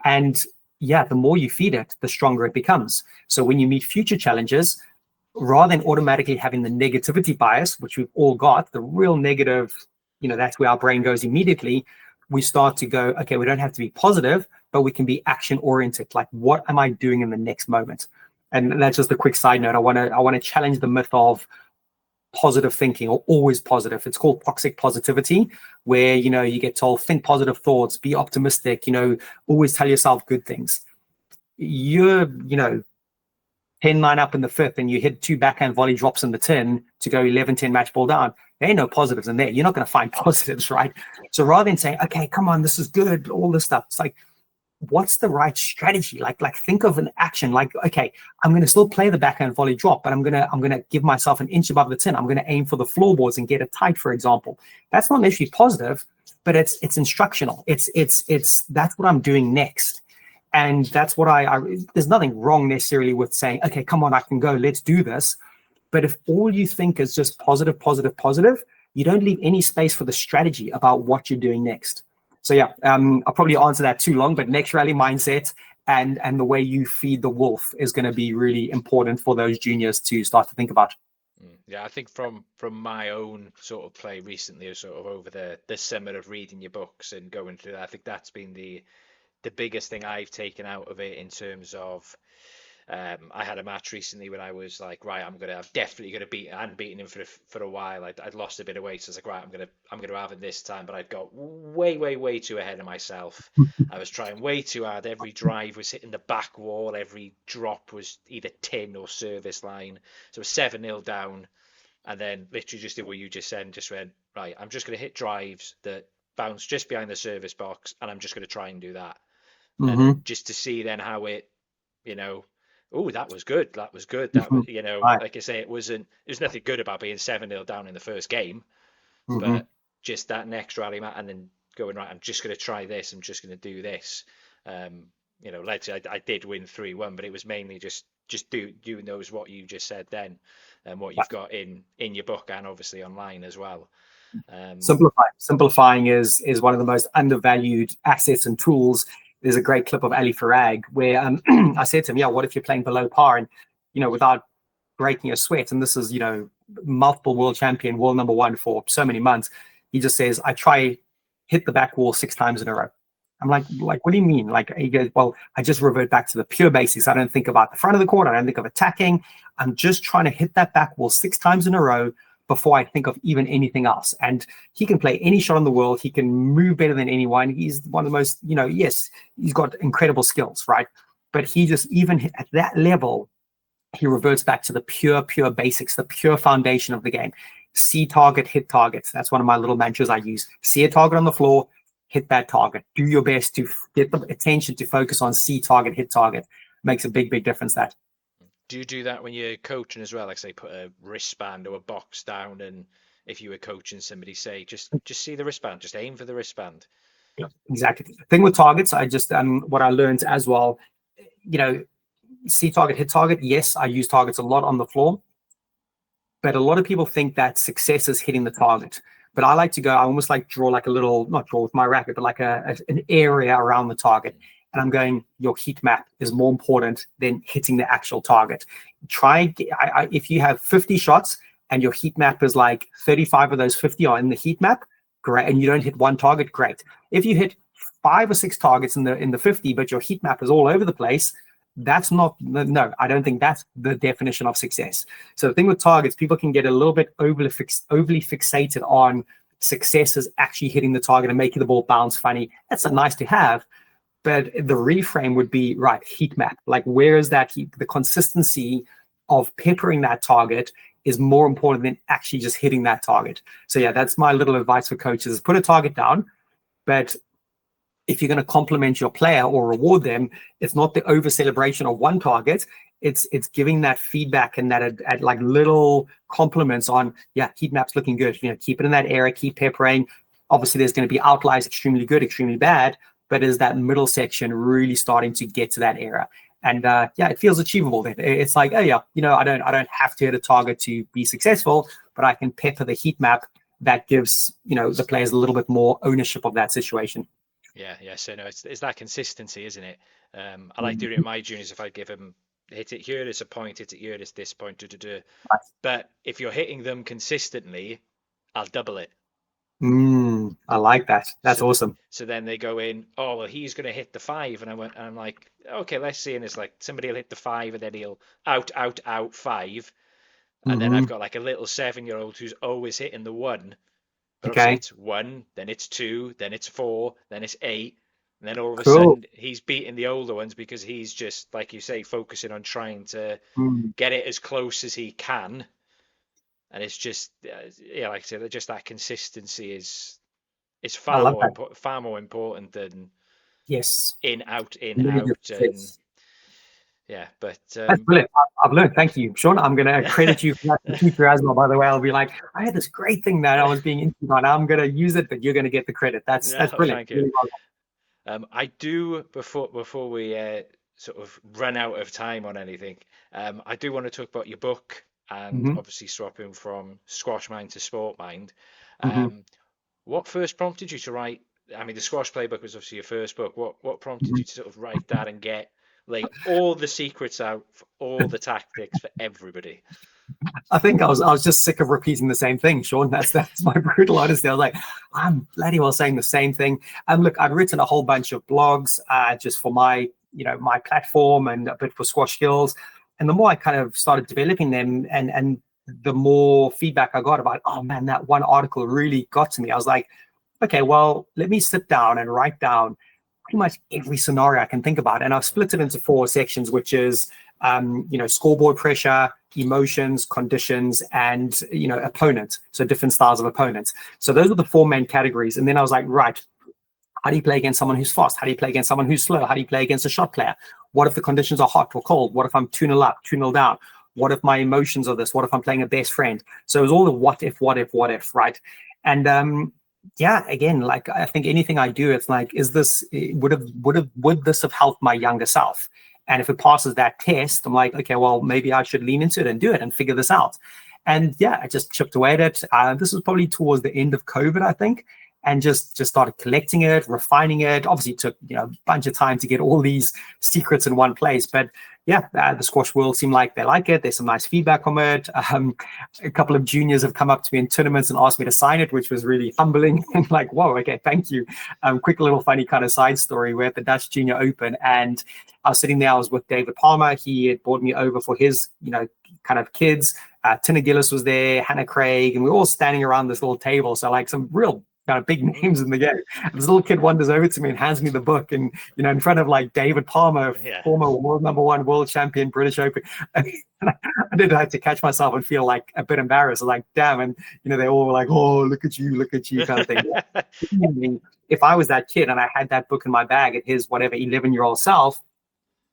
And yeah, the more you feed it, the stronger it becomes. So when you meet future challenges, rather than automatically having the negativity bias, which we've all got, the real negative, that's where our brain goes immediately, we start to go, okay, we don't have to be positive, but we can be action oriented. Like, what am I doing in the next moment? And that's just a quick side note. I want to challenge the myth of positive thinking, or always positive. It's called toxic positivity, where, you get told, think positive thoughts, be optimistic, always tell yourself good things. You're, 10-9 up in the fifth and you hit 2 backhand volley drops in the 10 to go 11-10 match ball down. There ain't no positives in there. You're not going to find positives, right? So rather than saying, okay, come on, this is good, all this stuff, it's like, what's the right strategy? Like think of an action. Like, okay, I'm going to still play the backhand volley drop, but I'm going to give myself an inch above the 10. I'm going to aim for the floorboards and get it tight, for example. That's not necessarily positive, but it's instructional. It's that's what I'm doing next. And that's what there's nothing wrong necessarily with saying, okay, come on, I can go, let's do this. But if all you think is just positive, positive, positive, you don't leave any space for the strategy about what you're doing next. So yeah, I'll probably answer that too long, but next rally mindset and the way you feed the wolf is going to be really important for those juniors to start to think about. Yeah, I think from my own sort of play recently, or sort of over the summer of reading your books and going through that, I think that's been the biggest thing I've taken out of it, in terms of I had a match recently when I was like, right, I'm definitely gonna beat. I hadn't beaten him for a while. I'd lost a bit of weight, so I was like, right, I'm gonna have it this time. But I'd got way too ahead of myself. I was trying way too hard. Every drive was hitting the back wall. Every drop was either tin or service line. So it was 7-0 down, and then literally just did what you just said, and just went, right, I'm just gonna hit drives that bounce just behind the service box, and I'm just gonna try and do that. Mm-hmm. And just to see then how it, oh, that was good. That was good. That was, Right. like I say, there's nothing good about being 7-0 down in the first game, Mm-hmm. but just that next rally, and then going, right, I'm just going to try this. I'm just going to do this. Later I did win 3-1, but it was mainly just doing those, what you just said then, and what you've got in your book and obviously online as well. Simplifying is one of the most undervalued assets and tools. There's a great clip of Ali Farag where I said to him, yeah, what if you're playing below par and, without breaking a sweat, and this is, multiple world champion, world number one for so many months. He just says, I try hit the back wall 6 times in a row. I'm like, what do you mean? Like, he goes, well, I just revert back to the pure basics. I don't think about the front of the court. I don't think of attacking. I'm just trying to hit that back wall 6 times in a row before I think of even anything else. And he can play any shot in the world. He can move better than anyone. He's one of the most, yes, he's got incredible skills, right? But he just, even at that level, he reverts back to the pure basics, the pure foundation of the game. see target, hit target. That's one of my little mantras I use. See a target on the floor, hit that target. Do your best to get the attention to focus on see target, hit target. Makes a big, big difference, that. Do you do that when you're coaching as well? Like, say, put a wristband or a box down, and if you were coaching somebody, say, just see the wristband, just aim for the wristband. Yeah, exactly. The thing with targets, I just what I learned as well, see target, hit target. Yes, I use targets a lot on the floor, but a lot of people think that success is hitting the target. But I like to go, I almost like draw like a little, not draw with my racket, but like an area around the target. And I'm going, your heat map is more important than hitting the actual target. If you have 50 shots and your heat map is like 35 of those 50 are in the heat map, great. And you don't hit one target, great. If you hit 5 or 6 targets in the 50, but your heat map is all over the place, that's not, no, I don't think that's the definition of success. So the thing with targets, people can get a little bit overly fixated on successes actually hitting the target and making the ball bounce funny. That's a nice to have. But the reframe would be, right, heat map. Like, where is that heat? The consistency of peppering that target is more important than actually just hitting that target. So yeah, that's my little advice for coaches, is put a target down. But if you're going to compliment your player or reward them, it's not the over celebration of one target. It's giving that feedback and that like little compliments on, yeah, heat map's looking good. Keep it in that area, keep peppering. Obviously, there's going to be outliers, extremely good, extremely bad. But is that middle section really starting to get to that era? And yeah, it feels achievable then. It's like, oh yeah, I don't have to hit a target to be successful, but I can pepper the heat map. That gives the players a little bit more ownership of that situation. Yeah. So no, it's that consistency, isn't it? I like doing it in my juniors. If I give them, hit it here, it's a point, hit it here, it's this point, But if you're hitting them consistently, I'll double it. I like that. That's awesome. So then they go in, oh, well, he's going to hit the 5. And I'm like, okay, let's see. And it's like somebody will hit the 5 and then he'll out 5. And then I've got like a little 7-year-old who's always hitting the 1. But okay. It's 1, then it's 2, then it's 4, then it's 8. And then all of a sudden he's beating the older ones because he's just, like you say, focusing on trying to get it as close as he can. And it's just, like I said, just that consistency is far more important than in out. And yeah, but that's brilliant. I've learned. Thank you, Shaun. I'm going to credit you for that in the future as well. By the way, I'll be like, I had this great thing that I was being interviewed on. I'm going to use it, but you're going to get the credit. That's brilliant. Thank you. I do before we sort of run out of time on anything. I do want to talk about your book. And obviously swapping from SquashMind to SportMind. What first prompted you to write? I mean, the Squash Playbook was obviously your first book. What prompted you to sort of write that and get like all the secrets out for all the tactics for everybody? I think I was just sick of repeating the same thing, Shaun. That's my brutal honesty. I was like, I'm bloody well saying the same thing. And look, I'd written a whole bunch of blogs just for my my platform and a bit for Squash Skills. And the more I kind of started developing them and the more feedback I got about, oh man, that one article really got to me. I was like, okay, well, let me sit down and write down pretty much every scenario I can think about. And I've split it into 4 sections, which is, scoreboard pressure, emotions, conditions, and, opponent. So different styles of opponents. So those are the 4 main categories. And then I was like, right, how do you play against someone who's fast? How do you play against someone who's slow? How do you play against a shot player? What if the conditions are hot or cold? What if I'm 2-0 up, 2-0 down? What if my emotions are this? What if I'm playing a best friend? So it was all the what if, right? And again, like I think anything I do, it's like, would this have helped my younger self? And if it passes that test, I'm like, okay, well, maybe I should lean into it and do it and figure this out. And yeah, I just chipped away at it. This was probably towards the end of COVID, I think. And just started collecting it, refining it. Obviously, it took a bunch of time to get all these secrets in one place. But yeah, the squash world seemed like they like it. There's some nice feedback from it. A couple of juniors have come up to me in tournaments and asked me to sign it, which was really humbling. And like, whoa, okay, thank you. Quick little funny kind of side story. We're at the Dutch Junior Open, and I was sitting there. I was with David Palmer. He had brought me over for his, kind of kids. Tina Gillis was there, Hannah Craig, and we were all standing around this little table. So like some real kind of big names in the game. This little kid wanders over to me and hands me the book, and in front of like David Palmer, former world #1 world champion, British Open. I did have to catch myself and feel like a bit embarrassed. I was like, damn, and they all were like, oh, look at you, kind of thing. If I was that kid and I had that book in my bag at his whatever 11-year-old self,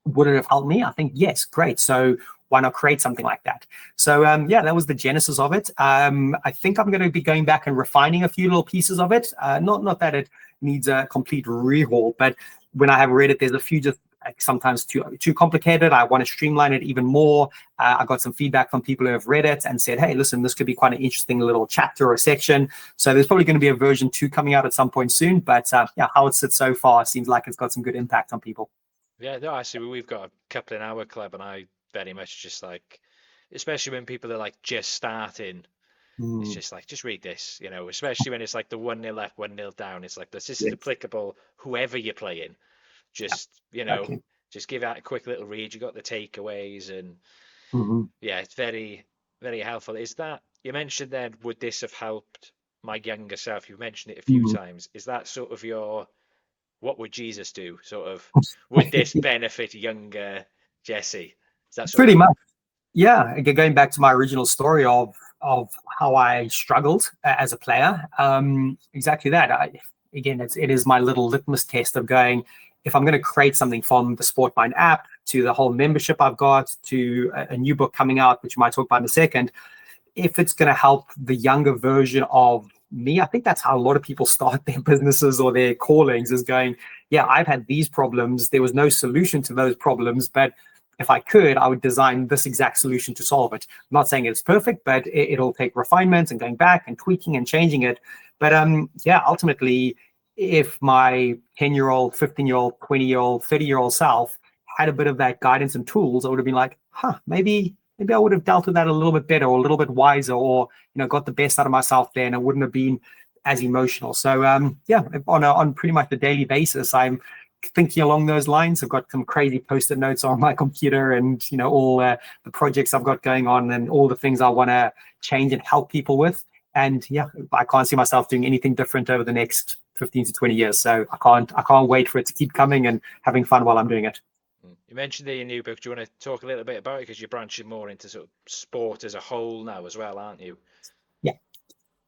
would it have helped me? I think yes, great. So why not create something like that? So that was the genesis of it. I think I'm going to be going back and refining a few little pieces of it. Not that it needs a complete rehaul, but when I have read it, there's a few just sometimes too complicated. I want to streamline it even more. I got some feedback from people who have read it and said, hey, listen, this could be quite an interesting little chapter or section. So there's probably going to be a version 2 coming out at some point soon. But how it sits so far seems like it's got some good impact on people. Yeah, no, actually, we've got a couple in our club, and I very much just like, especially when people are like just starting, it's just like, just read this, especially when it's like the 1-0 up, 1-0 down. It's like this is applicable whoever you're playing. Just just give out a quick little read. You got the takeaways, and it's very, very helpful. Is that, you mentioned then, would this have helped my younger self? You mentioned it a few times. Is that sort of your, what would Jesus do? Sort of, would this benefit younger Jesse? Is that pretty much? Yeah, going back to my original story of how I struggled as a player. Exactly that. It is my little litmus test of going, if I'm going to create something from the SportMind app to the whole membership I've got to a new book coming out, which we might talk about in a second, if it's going to help the younger version of me, I think that's how a lot of people start their businesses or their callings, is going, yeah, I've had these problems. There was no solution to those problems, but if I could, I would design this exact solution to solve it. I'm not saying it's perfect, but it'll take refinement and going back and tweaking and changing it. But ultimately, if my 10-year-old, 15-year-old, 20-year-old, 30-year-old self had a bit of that guidance and tools, I would have been like, maybe I would have dealt with that a little bit better or a little bit wiser, or got the best out of myself there, and I wouldn't have been as emotional. So on pretty much a daily basis, I'm thinking along those lines. I've got some crazy post-it notes on my computer, and all the projects I've got going on and all the things I want to change and help people with. And I can't see myself doing anything different over the next 15 to 20 years. So I can't wait for it to keep coming and having fun while I'm doing it. You mentioned your new book. Do you want to talk a little bit about it? Because you're branching more into sort of sport as a whole now as well, aren't you?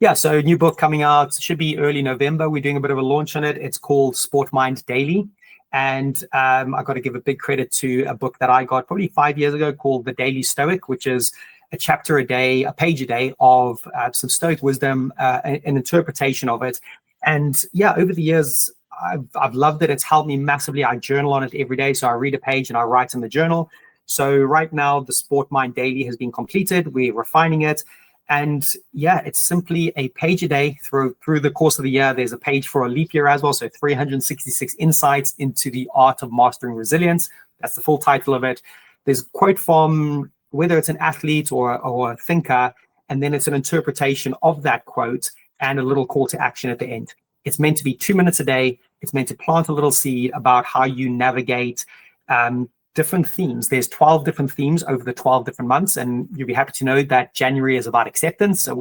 Yeah, so new book coming out, should be early November. We're doing a bit of a launch on it. It's called SportMind Daily. And I've got to give a big credit to a book that I got probably 5 years ago called The Daily Stoic, which is a chapter a day, a page a day of some Stoic wisdom, an interpretation of it. And over the years, I've loved it. It's helped me massively. I journal on it every day. So I read a page and I write in the journal. So right now, the SportMind Daily has been completed. We're refining it. And it's simply a page a day through the course of the year. There's a page for a leap year as well. So 366 insights into the art of mastering resilience. That's the full title of it. There's a quote from whether it's an athlete or a thinker, and then it's an interpretation of that quote and a little call to action at the end. It's meant to be 2 minutes a day. It's meant to plant a little seed about how you navigate different themes. There's 12 different themes over the 12 different months, and you'll be happy to know that January is about acceptance. So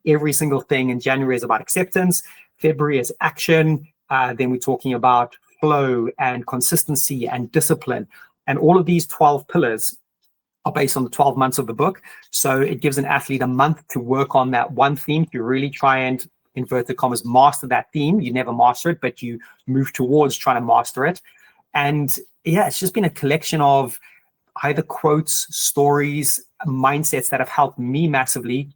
every single thing in January is about acceptance. February is action. Then we're talking about flow and consistency and discipline. And all of these 12 pillars are based on the 12 months of the book. So it gives an athlete a month to work on that one theme, to really try and, inverted commas, master that theme. You never master it, but you move towards trying to master it. And it's just been a collection of either quotes, stories, mindsets that have helped me massively,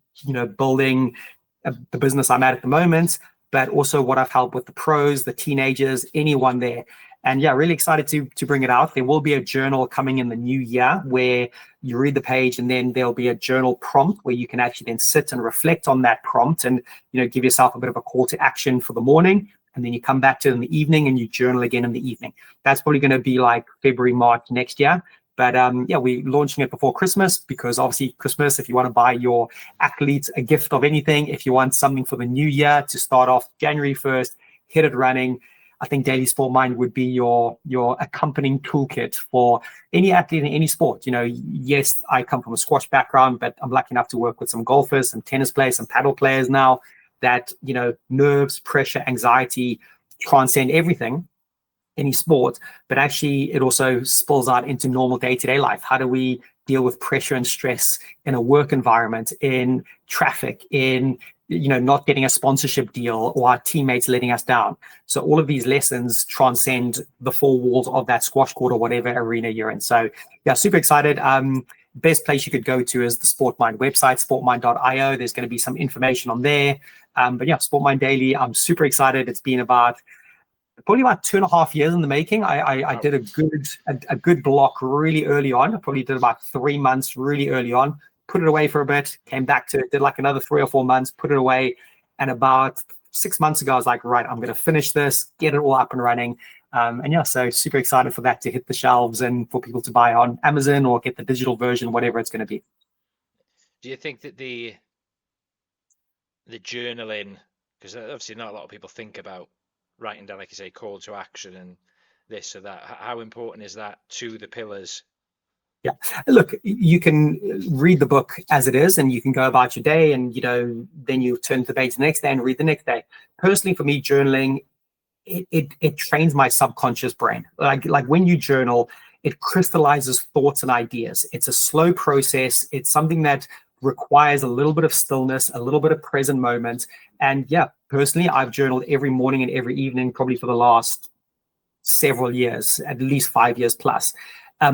building the business I'm at the moment, but also what I've helped with the pros, the teenagers, anyone there. And really excited to bring it out. There will be a journal coming in the new year where you read the page, and then there'll be a journal prompt where you can actually then sit and reflect on that prompt and, give yourself a bit of a call to action for the morning. And then you come back to it in the evening and you journal again in the evening. That's probably going to be like February, March next year. But we're launching it before Christmas, because obviously Christmas, if you want to buy your athletes a gift of anything, if you want something for the new year to start off January 1st, hit it running, I think Daily SportMind would be your accompanying toolkit for any athlete in any sport. Yes, I come from a squash background, but I'm lucky enough to work with some golfers, some tennis players, some paddle players now. that, nerves, pressure, anxiety transcend everything, any sport, but actually it also spills out into normal day-to-day life. How do we deal with pressure and stress in a work environment, in traffic, in not getting a sponsorship deal, or our teammates letting us down? So all of these lessons transcend the four walls of that squash court or whatever arena you're in. So yeah, super excited. Best place you could go to is the SportMind website, sportmind.io. There's going to be some information on there. But yeah, SportMind Daily, I'm super excited. It's been probably about 2.5 years in the making. I did a good block really early on. I probably did about 3 months really early on, put it away for a bit, came back to it, did like another 3 or 4 months, put it away. And about 6 months ago, I was like, right, I'm going to finish this, get it all up and running. And yeah, so super excited for that to hit the shelves and for people to buy on Amazon or get the digital version, whatever it's going to be. Do you think that the journaling, because obviously not a lot of people think about writing down, like you say, call to action and this or that, how important is that to the pillars? Yeah, look, you can read the book as it is and you can go about your day, and then you turn the page the next day and read the next day. Personally, for me, journaling, it trains my subconscious brain. Like when you journal, it crystallizes thoughts and ideas. It's a slow process. It's something that requires a little bit of stillness, a little bit of present moment. And yeah, personally, I've journaled every morning and every evening, probably for the last several years, at least 5 years plus.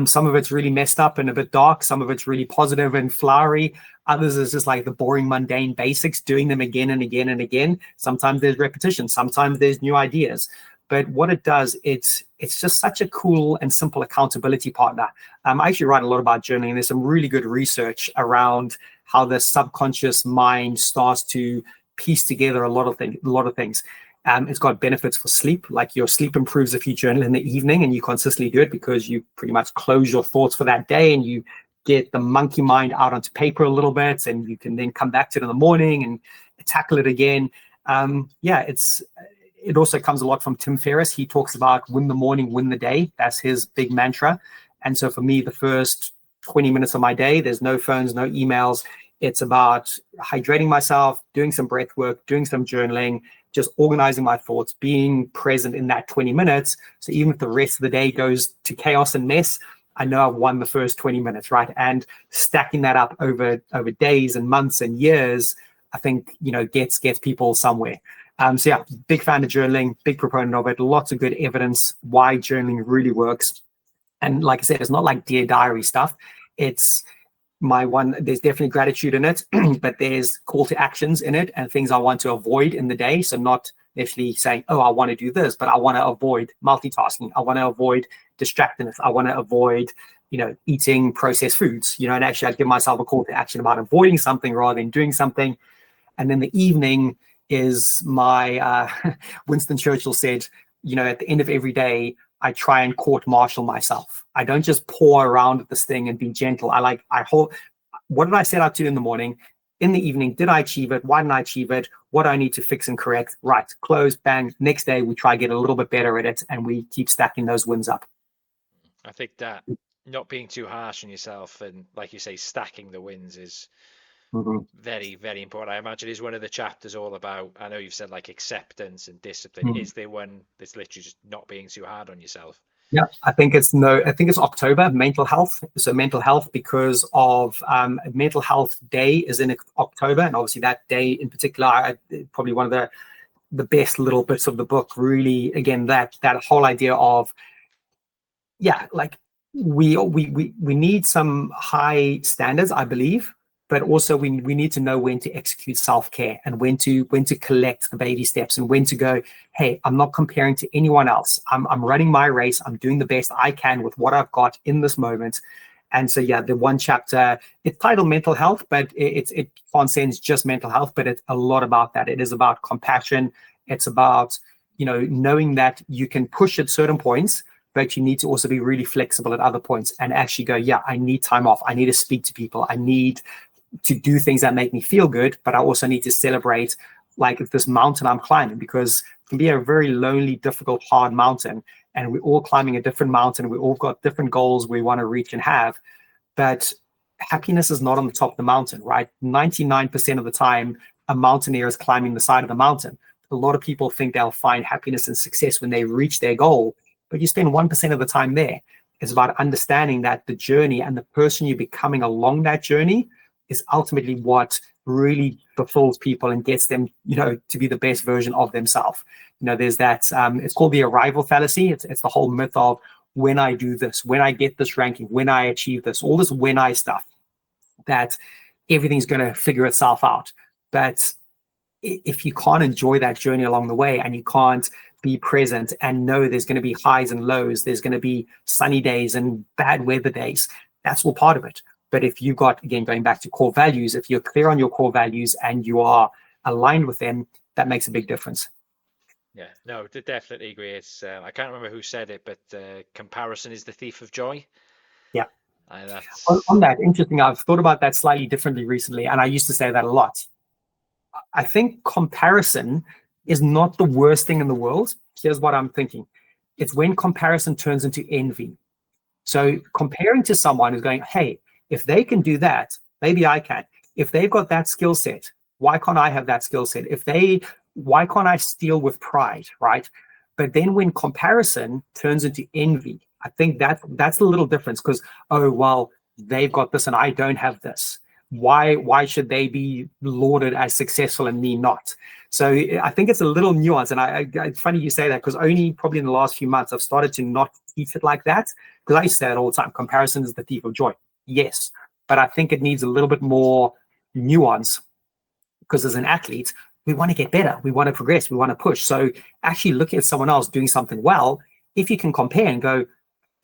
Some of it's really messed up and a bit dark. Some of it's really positive and flowery. Others is just like the boring, mundane basics, doing them again and again and again. Sometimes there's repetition. Sometimes there's new ideas. But what it does, it's just such a cool and simple accountability partner. I actually write a lot about journaling. There's some really good research around how the subconscious mind starts to piece together a lot of things. It's got benefits for sleep, like your sleep improves if you journal in the evening and you consistently do it, because you pretty much close your thoughts for that day and you get the monkey mind out onto paper a little bit, and you can then come back to it in the morning and tackle it again. It also comes a lot from Tim Ferriss. He talks about win the morning, win the day. That's his big mantra. And so for me, the first 20 minutes of my day, there's no phones, no emails. It's about hydrating myself, doing some breath work, doing some journaling, just organizing my thoughts, being present in that 20 minutes. So even if the rest of the day goes to chaos and mess, I know I've won the first 20 minutes, right? And stacking that up over days and months and years, I think, gets people somewhere. So yeah, big fan of journaling, big proponent of it. Lots of good evidence why journaling really works. And like I said, it's not like Dear Diary stuff. It's my one, there's definitely gratitude in it, but there's call to actions in it and things I want to avoid in the day. So not necessarily saying, oh, I want to do this, but I want to avoid multitasking. I want to avoid distractedness. I want to avoid, eating processed foods, and actually I give myself a call to action about avoiding something rather than doing something. And then the evening is my, Winston Churchill said, at the end of every day, I try and court-martial myself. I don't just pour around at this thing and be gentle. What did I set out to do in the morning? In the evening, did I achieve it? Why didn't I achieve it? What do I need to fix and correct? Right, close, bang. Next day, we try to get a little bit better at it, and we keep stacking those wins up. I think that not being too harsh on yourself and, like you say, stacking the wins is very, very important. I imagine is one of the chapters all about, I know you've said like acceptance and discipline. Is there one that's literally just not being too hard on yourself? Yeah, I think it's October, mental health. So mental health, because of Mental Health Day is in October. And obviously that day in particular, probably one of the best little bits of the book, really, again, that whole idea of, like we need some high standards, I believe. But also we need to know when to execute self-care and when to collect the baby steps and when to go, hey, I'm not comparing to anyone else. I'm running my race. I'm doing the best I can with what I've got in this moment. And so, yeah, the one chapter, it's titled Mental Health, but it transcends just mental health, but it's a lot about that. It is about compassion. It's about, knowing that you can push at certain points, but you need to also be really flexible at other points and actually go, yeah, I need time off. I need to speak to people. I need to do things that make me feel good, but I also need to celebrate like this mountain I'm climbing, because it can be a very lonely, difficult, hard mountain, and we're all climbing a different mountain. We all got different goals we want to reach and have, but happiness is not on the top of the mountain, right? 99% of the time, a mountaineer is climbing the side of the mountain. A lot of people think they'll find happiness and success when they reach their goal, but you spend 1% of the time there. It's about understanding that the journey and the person you're becoming along that journey is ultimately what really fulfills people and gets them, to be the best version of themselves. There's that, it's called the arrival fallacy. It's the whole myth of when I do this, when I get this ranking, when I achieve this, all this when I stuff, that everything's going to figure itself out. But if you can't enjoy that journey along the way, and you can't be present and know there's going to be highs and lows, there's going to be sunny days and bad weather days, that's all part of it. But if you've got, again, going back to core values, if you're clear on your core values and you are aligned with them, that makes a big difference. Yeah, no, definitely agree. It's I can't remember who said it, but comparison is the thief of joy. Yeah. That's... On that, interesting. I've thought about that slightly differently recently, and I used to say that a lot. I think comparison is not the worst thing in the world. Here's what I'm thinking. It's when comparison turns into envy. So comparing to someone who's going, hey, if they can do that, maybe I can. If they've got that skill set, why can't I have that skill set? Why can't I steal with pride, right? But then when comparison turns into envy, I think that's the little difference, because, oh, well, they've got this and I don't have this. Why should they be lauded as successful and me not? So I think it's a little nuance. And it's funny you say that, because only probably in the last few months I've started to not teach it like that, because I used to say it all the time. Comparison is the thief of joy. Yes, but I think it needs a little bit more nuance, because as an athlete, we want to get better, we want to progress, we want to push. So actually looking at someone else doing something well, if you can compare and go,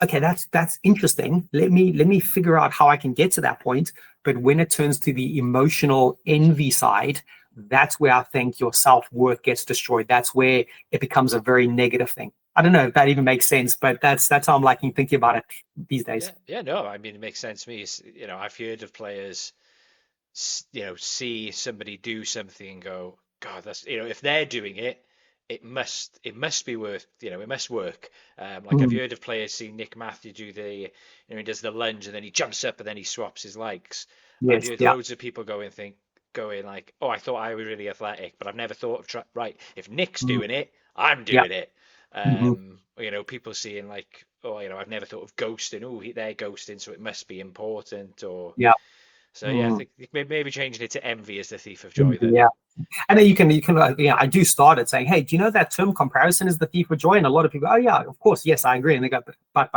okay, that's interesting. Let me figure out how I can get to that point. But when it turns to the emotional envy side, that's where I think your self-worth gets destroyed. That's where it becomes a very negative thing. I don't know if that even makes sense, but that's how I'm liking thinking about it these days. Yeah, no, I mean, it makes sense to me. I've heard of players, see somebody do something and go, God, that's, if they're doing it, it must be worth, it must work. I've heard of players see Nick Matthew do he does the lunge and then he jumps up and then he swaps his legs. Yes, I've heard loads of people going like, oh, I thought I was really athletic, but I've never thought of right. If Nick's doing it, I'm doing it. People seeing like, oh, I've never thought of ghosting. Oh, they're ghosting, so it must be important. Or So I think maybe changing it to envy is the thief of joy. Then. Yeah, and then you can I do start it saying, hey, do you know that term comparison is the thief of joy? And a lot of people, oh yeah, of course, yes, I agree. And they go, but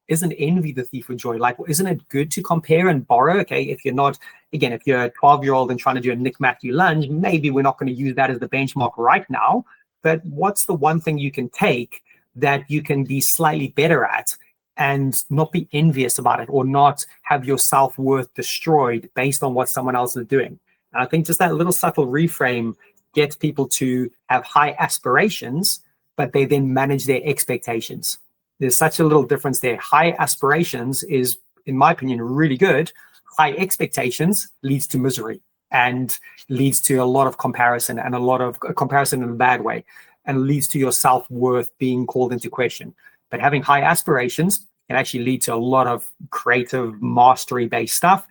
isn't envy the thief of joy? Like, isn't it good to compare and borrow? Okay, if you're a 12-year-old and trying to do a Nick Matthew lunge, maybe we're not going to use that as the benchmark right now. But what's the one thing you can take that you can be slightly better at and not be envious about it, or not have your self-worth destroyed based on what someone else is doing? And I think just that little subtle reframe gets people to have high aspirations, but they then manage their expectations. There's such a little difference there. High aspirations is, in my opinion, really good. High expectations leads to misery and leads to a lot of comparison, and a lot of comparison in a bad way, and leads to your self-worth being called into question. But having high aspirations can actually lead to a lot of creative mastery-based stuff,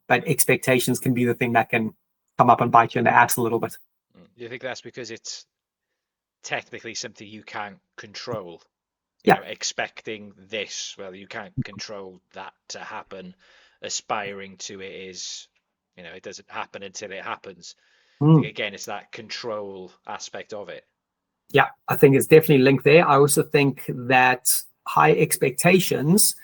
but expectations can be the thing that can come up and bite you in the ass a little bit. Do you think that's because it's technically something you can't control? Expecting this, well, you can't control that to happen. Aspiring to it is, it doesn't happen until it happens. Again, it's that control aspect of it. Yeah, I think it's definitely linked there. I also think that high expectations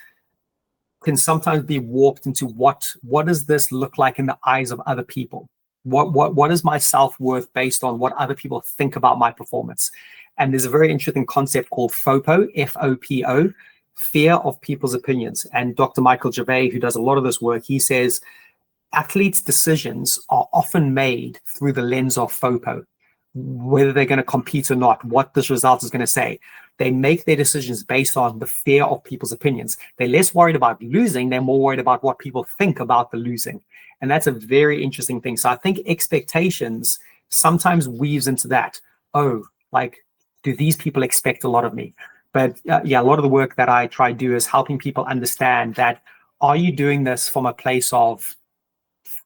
can sometimes be warped into what does this look like in the eyes of other people? What is my self-worth based on what other people think about my performance? And there's a very interesting concept called FOPO, F-O-P-O, fear of people's opinions. And Dr. Michael Gervais, who does a lot of this work, he says athletes' decisions are often made through the lens of FOPO, whether they're going to compete or not, what this result is going to say. They make their decisions based on the fear of people's opinions. They're less worried about losing. They're more worried about what people think about the losing. And that's a very interesting thing. So I think expectations sometimes weaves into that. Oh, like, do these people expect a lot of me? But a lot of the work that I try to do is helping people understand that, are you doing this from a place of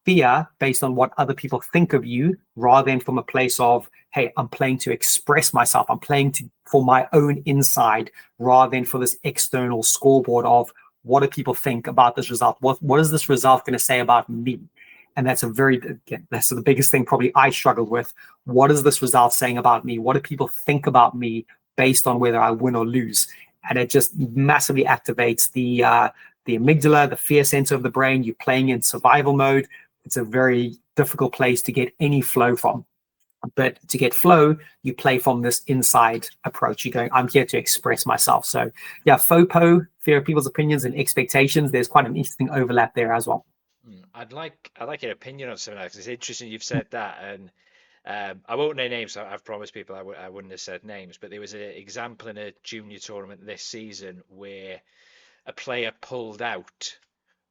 fear based on what other people think of you, rather than from a place of, hey, I'm playing to express myself. I'm playing for my own inside, rather than for this external scoreboard of what do people think about this result? What is this result going to say about me? And that's that's the biggest thing probably I struggled with. What is this result saying about me? What do people think about me based on whether I win or lose? And it just massively activates the amygdala, the fear center of the brain. You're playing in survival mode. It's a very difficult place to get any flow from. But to get flow, you play from this inside approach. You're going, I'm here to express myself. So yeah, FOPO, fear of people's opinions and expectations. There's quite an interesting overlap there as well. I'd like your opinion on something like this. It's interesting you've said that, and I won't name names. I've promised people I wouldn't have said names, but there was an example in a junior tournament this season where a player pulled out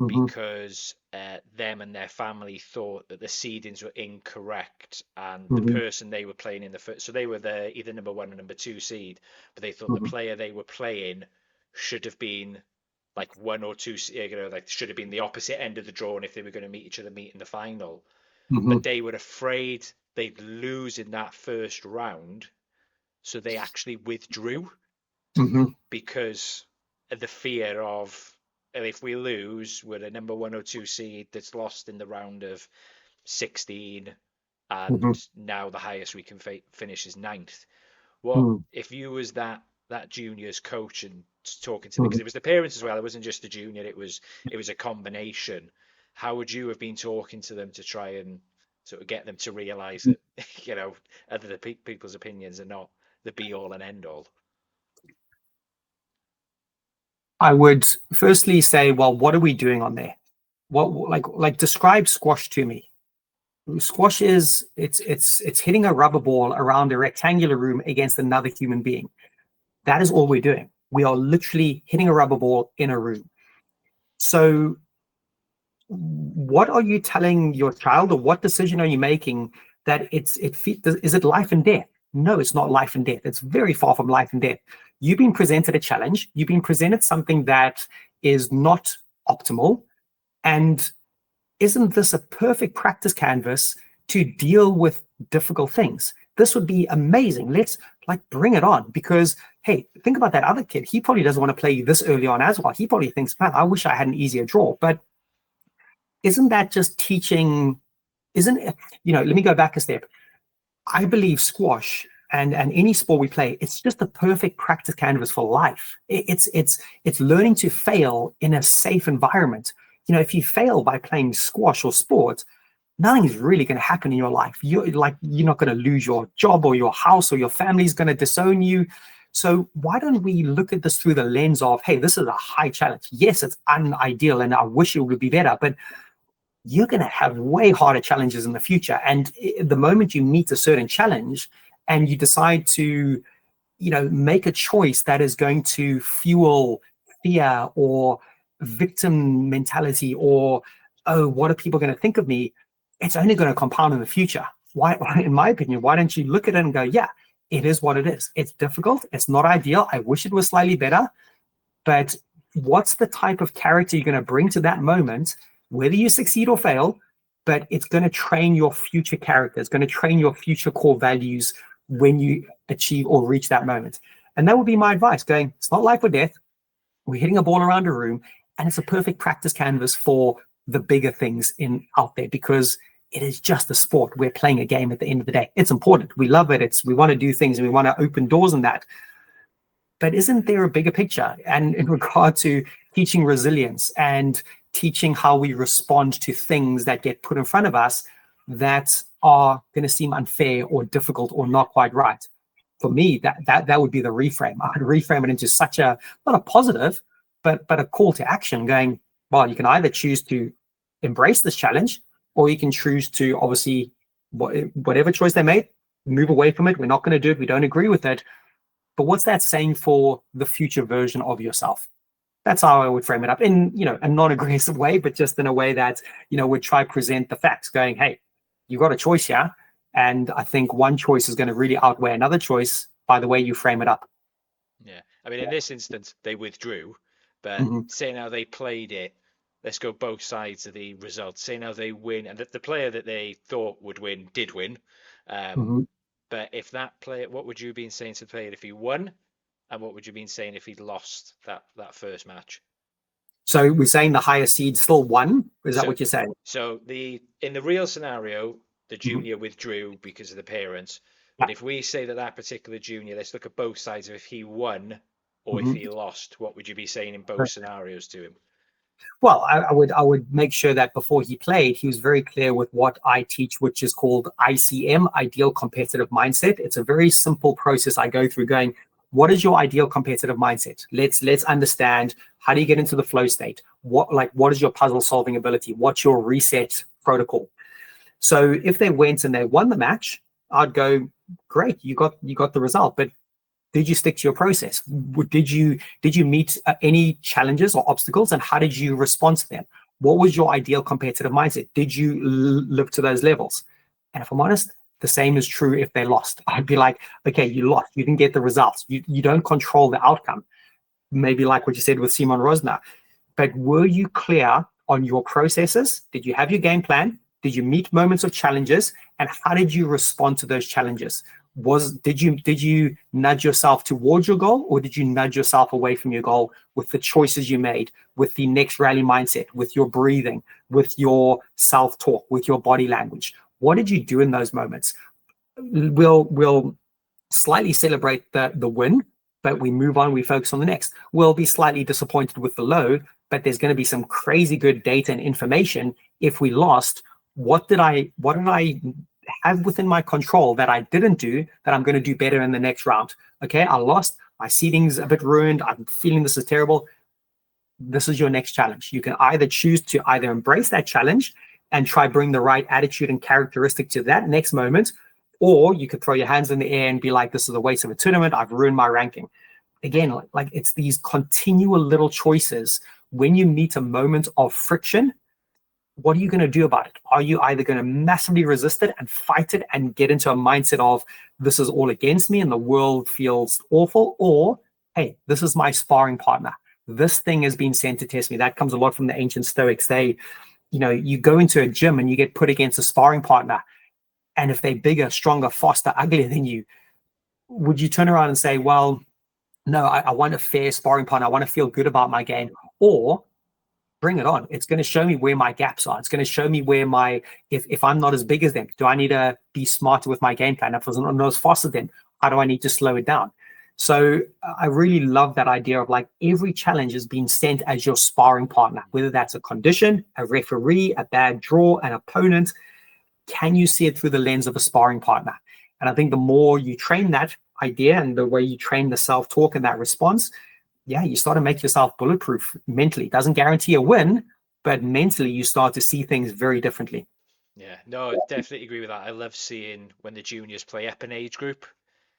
because them and their family thought that the seedings were incorrect, and the person they were playing in the first, so they were either number 1 or number 2 seed, but they thought the player they were playing should have been like 1 or 2, like should have been the opposite end of the draw, and if they were going to meet each other, meet in the final. But they were afraid they'd lose in that first round, so they actually withdrew because of the fear of, if we lose, we're a number 1 or 2 seed that's lost in the round of 16, and now the highest we can finish is 9th. What if you was that junior's coach and talking to them, because it was the parents as well, it wasn't just the junior, it was a combination. How would you have been talking to them to try and sort of get them to realize that other people's opinions are not the be all and end all? I would firstly say, well, what are we doing on there? What, like describe squash to me. Squash is it's hitting a rubber ball around a rectangular room against another human being. That is all we're doing. We are literally hitting a rubber ball in a room. So what are you telling your child, or what decision are you making that is it life and death? No, it's not life and death. It's very far from life and death. You've been presented a challenge. You've been presented something that is not optimal. And isn't this a perfect practice canvas to deal with difficult things? This would be amazing. Let's bring it on, because hey, think about that other kid. He probably doesn't want to play this early on as well. He probably thinks, man, I wish I had an easier draw. But isn't that just teaching? Isn't it, let me go back a step. I believe squash and any sport we play, it's just the perfect practice canvas for life. It's learning to fail in a safe environment. If you fail by playing squash or sport, nothing is really going to happen in your life. You're not going to lose your job or your house, or your family's going to disown you. So why don't we look at this through the lens of, hey, this is a high challenge. Yes, it's unideal and I wish it would be better, but you're going to have way harder challenges in the future. And the moment you meet a certain challenge and you decide to, make a choice that is going to fuel fear or victim mentality, or, oh, what are people going to think of me? It's only going to compound in the future. Why, in my opinion, why don't you look at it and go, yeah, it is what it is. It's difficult. It's not ideal. I wish it was slightly better. But what's the type of character you're going to bring to that moment, whether you succeed or fail? But it's going to train your future character. It's going to train your future core values when you achieve or reach that moment. And that would be my advice, going, it's not life or death. We're hitting a ball around a room, and it's a perfect practice canvas for the bigger things out there, because it is just a sport. We're playing a game at the end of the day. It's important. We love it. We want to do things and we want to open doors in that. But isn't there a bigger picture? And in regard to teaching resilience and teaching how we respond to things that get put in front of us that are going to seem unfair or difficult or not quite right. For me, that would be the reframe. I'd reframe it into such not a positive, but a call to action, going, well, you can either choose to embrace this challenge, or you can choose to, obviously, whatever choice they made, move away from it. We're not going to do it. We don't agree with it. But what's that saying for the future version of yourself? That's how I would frame it up, in a non-aggressive way, but just in a way that would try present the facts, going, hey, you got a choice here, and I think one choice is going to really outweigh another choice by the way you frame it up. Yeah, I mean, in this instance, they withdrew, but say now they played it let's go both sides of the results. Say now they win, and the player that they thought would win did win. But if that player, what would you have been saying to the player if he won, and what would you have been saying if he'd lost that first match? So we're saying the higher seed still won? Is that what you're saying? So in the real scenario, the junior withdrew because of the parents. But if we say that particular junior, let's look at both sides of if he won or if he lost, what would you be saying in both scenarios to him? Well, I would make sure that before he played, he was very clear with what I teach, which is called ICM, Ideal Competitive Mindset. It's a very simple process I go through going, what is your ideal competitive mindset? Let's understand, how do you get into the flow state? What is your puzzle solving ability? What's your reset protocol? So if they went and they won the match, I'd go, great, you got the result, but did you stick to your process? Did you meet any challenges or obstacles, and how did you respond to them? What was your ideal competitive mindset? Did you live to those levels? And if I'm honest, the same is true if they lost. I'd be like, okay, you lost. You didn't get the results. You don't control the outcome. Maybe like what you said with Simon Rosner. But were you clear on your processes? Did you have your game plan? Did you meet moments of challenges? And how did you respond to those challenges? Did you nudge yourself towards your goal, or did you nudge yourself away from your goal with the choices you made, with the next rally mindset, with your breathing, with your self-talk, with your body language? What did you do in those moments? We'll slightly celebrate the win, but we move on, we focus on the next. We'll be slightly disappointed with the low, but there's going to be some crazy good data and information. If we lost, what did I have within my control that I didn't do that I'm going to do better in the next round? Okay, I lost, my seating's a bit ruined, I'm feeling this is terrible. This is your next challenge. You can either choose to either embrace that challenge and try bring the right attitude and characteristic to that next moment, or you could throw your hands in the air and be like, this is a waste of a tournament, I've ruined my ranking. Again, like it's these continual little choices. When you meet a moment of friction, what are you going to do about it? Are you either going to massively resist it and fight it and get into a mindset of this is all against me and the world feels awful, or hey, this is my sparring partner. This thing has been sent to test me. That comes a lot from the ancient Stoics. You go into a gym and you get put against a sparring partner, and if they're bigger, stronger, faster, uglier than you, would you turn around and say, well, no, I want a fair sparring partner, I want to feel good about my game? Or bring it on. It's going to show me where my gaps are. It's going to show me where if I'm not as big as them, do I need to be smarter with my game plan? If I'm not as fast as them, how do I need to slow it down? So I really love that idea of like every challenge is being sent as your sparring partner, whether that's a condition, a referee, a bad draw, an opponent. Can you see it through the lens of a sparring partner? And I think the more you train that idea and the way you train the self-talk and that response, you start to make yourself bulletproof mentally. It doesn't guarantee a win, but mentally you start to see things very differently. Yeah, no, I definitely agree with that. I love seeing when the juniors play up an age group,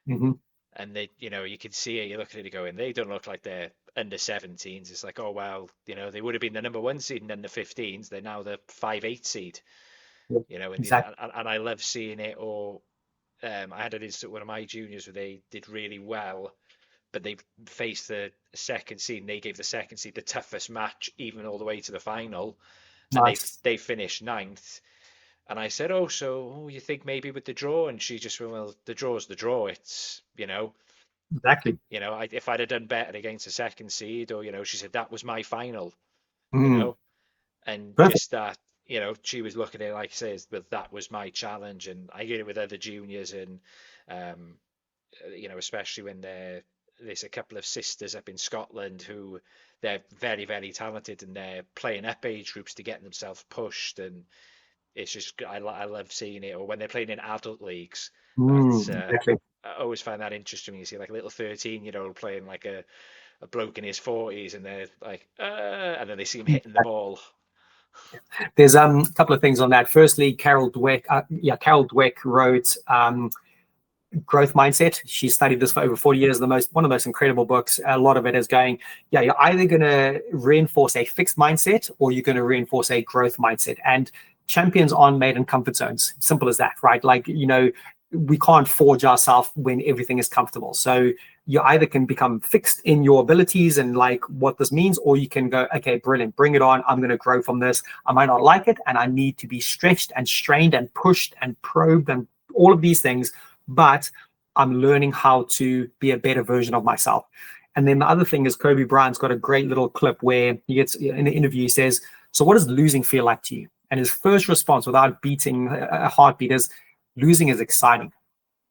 and they, you can see it. You look at it going, they don't look like they're under 17s. It's like, oh well, they would have been the number 1 seed in under 15s. They're now the 5-8 seed. Exactly. And I love seeing it. Or I had an instance with one of my juniors where they did really well, but they faced the second seed, and they gave the second seed the toughest match, even all the way to the final. Nice. And they finished 9th. And I said, so you think maybe with the draw? And she just went, well, the draw's the draw. It's, Exactly. If I'd have done better against the second seed, or, she said, that was my final, and Perfect. just that, she was looking at it like I say, but that was my challenge. And I get it with other juniors, and, especially when there's a couple of sisters up in Scotland who they're very, very talented, and they're playing up age groups to get themselves pushed. And it's just, I love seeing it. Or when they're playing in adult leagues, Exactly. I always find that interesting when you see like a little 13-year-old playing like a bloke in his 40s, and they're like, and then they see him hitting the ball. There's a couple of things on that. Firstly, Carol Dweck wrote Growth Mindset. She studied this for over 40 years. One of the most incredible books. A lot of it is going, you're either going to reinforce a fixed mindset or you're going to reinforce a growth mindset. And champions aren't made in comfort zones. Simple as that, right? Like, we can't forge ourselves when everything is comfortable. So you either can become fixed in your abilities and like what this means, or you can go, okay, brilliant, bring it on. I'm going to grow from this. I might not like it, and I need to be stretched and strained and pushed and probed and all of these things, but I'm learning how to be a better version of myself. And then the other thing is Kobe Bryant's got a great little clip where he gets in the interview, he says, so what does losing feel like to you? And his first response without beating a heartbeat is, losing is exciting.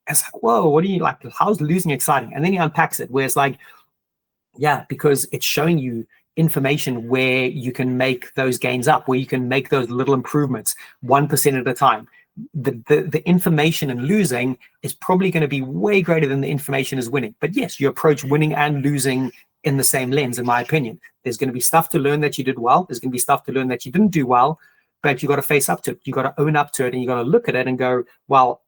It's like, whoa, what do you like? How's losing exciting? And then he unpacks it where it's like, yeah, because it's showing you information where you can make those gains up, where you can make those little improvements 1% at a time. The information in losing is probably going to be way greater than the information is winning. But yes, you approach winning and losing in the same lens, in my opinion. There's going to be stuff to learn that you did well. There's going to be stuff to learn that you didn't do well, but you got to face up to it. You got to own up to it, and you got to look at it and go, well,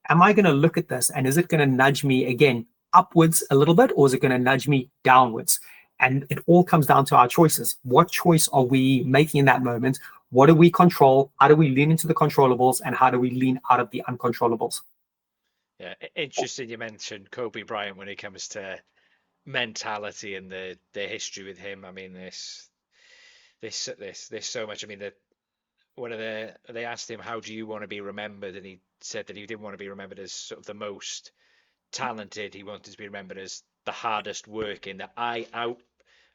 am I going to look at this and is it going to nudge me again upwards a little bit, or is it going to nudge me downwards? And it all comes down to our choices. What choice are we making in that moment? What do we control? How do we lean into the controllables, and how do we lean out of the uncontrollables? Yeah, interesting you mentioned Kobe Bryant when it comes to mentality and the history with him. I mean, there's so much. I mean, they asked him, how do you want to be remembered? And he said that he didn't want to be remembered as sort of the most talented. He wanted to be remembered as the hardest working, that I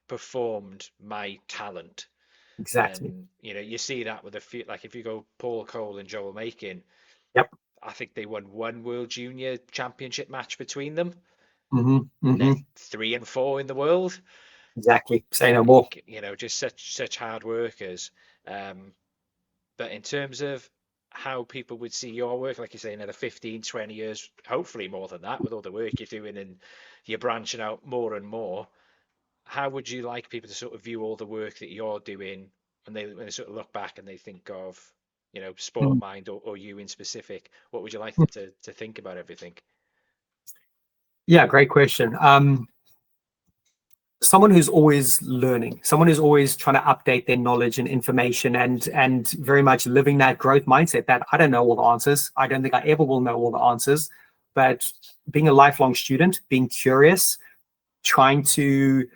outperformed my talent. Exactly. And, you see that with a few, like if you go Paul Cole and Joel Makin, yep. I think they won one World Junior Championship match between them. They're 3 and 4 in the world. Exactly. Say no more. Just such hard workers. But in terms of how people would see your work, like you say, another 15, 20 years, hopefully more than that, with all the work you're doing and you're branching out more and more, how would you like people to sort of view all the work that you're doing when they sort of look back and they think of, SportMind or you in specific? What would you like them to think about everything? Yeah, great question. Someone who's always learning, someone who's always trying to update their knowledge and information, and very much living that growth mindset that I don't know all the answers. I don't think I ever will know all the answers, but being a lifelong student, being curious, trying to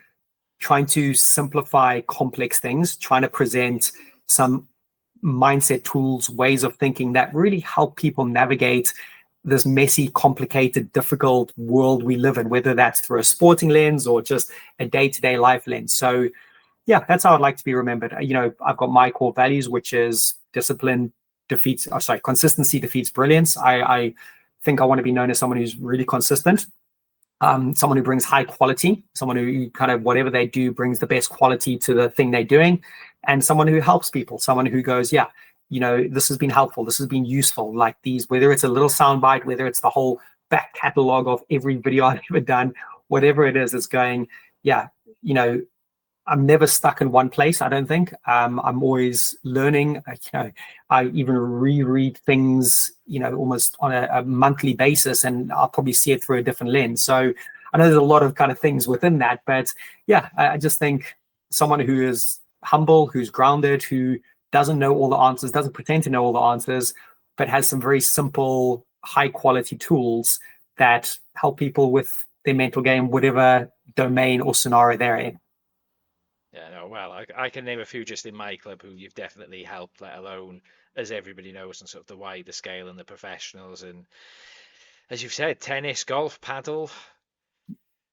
simplify complex things, trying to present some mindset tools, ways of thinking that really help people navigate this messy, complicated, difficult world we live in, whether that's through a sporting lens or just a day-to-day life lens. So yeah, that's how I'd like to be remembered. I've got my core values, which is consistency defeats brilliance. I think I want to be known as someone who's really consistent, someone who brings high quality, someone who kind of whatever they do brings the best quality to the thing they're doing, and someone who helps people, someone who goes, yeah, this has been helpful, this has been useful, like these, whether it's a little soundbite, whether it's the whole back catalog of every video I've ever done, whatever it is, it's going, yeah, I'm never stuck in one place, I don't think. I'm always learning. I even reread things, almost on a monthly basis, and I'll probably see it through a different lens. So I know there's a lot of kind of things within that, but yeah, I just think someone who is humble, who's grounded, who doesn't know all the answers, doesn't pretend to know all the answers, but has some very simple, high quality tools that help people with their mental game, whatever domain or scenario they're in. Yeah, no, well, I can name a few just in my club who you've definitely helped, let alone, as everybody knows, on sort of the wider scale and the professionals. And as you've said, tennis, golf, paddle.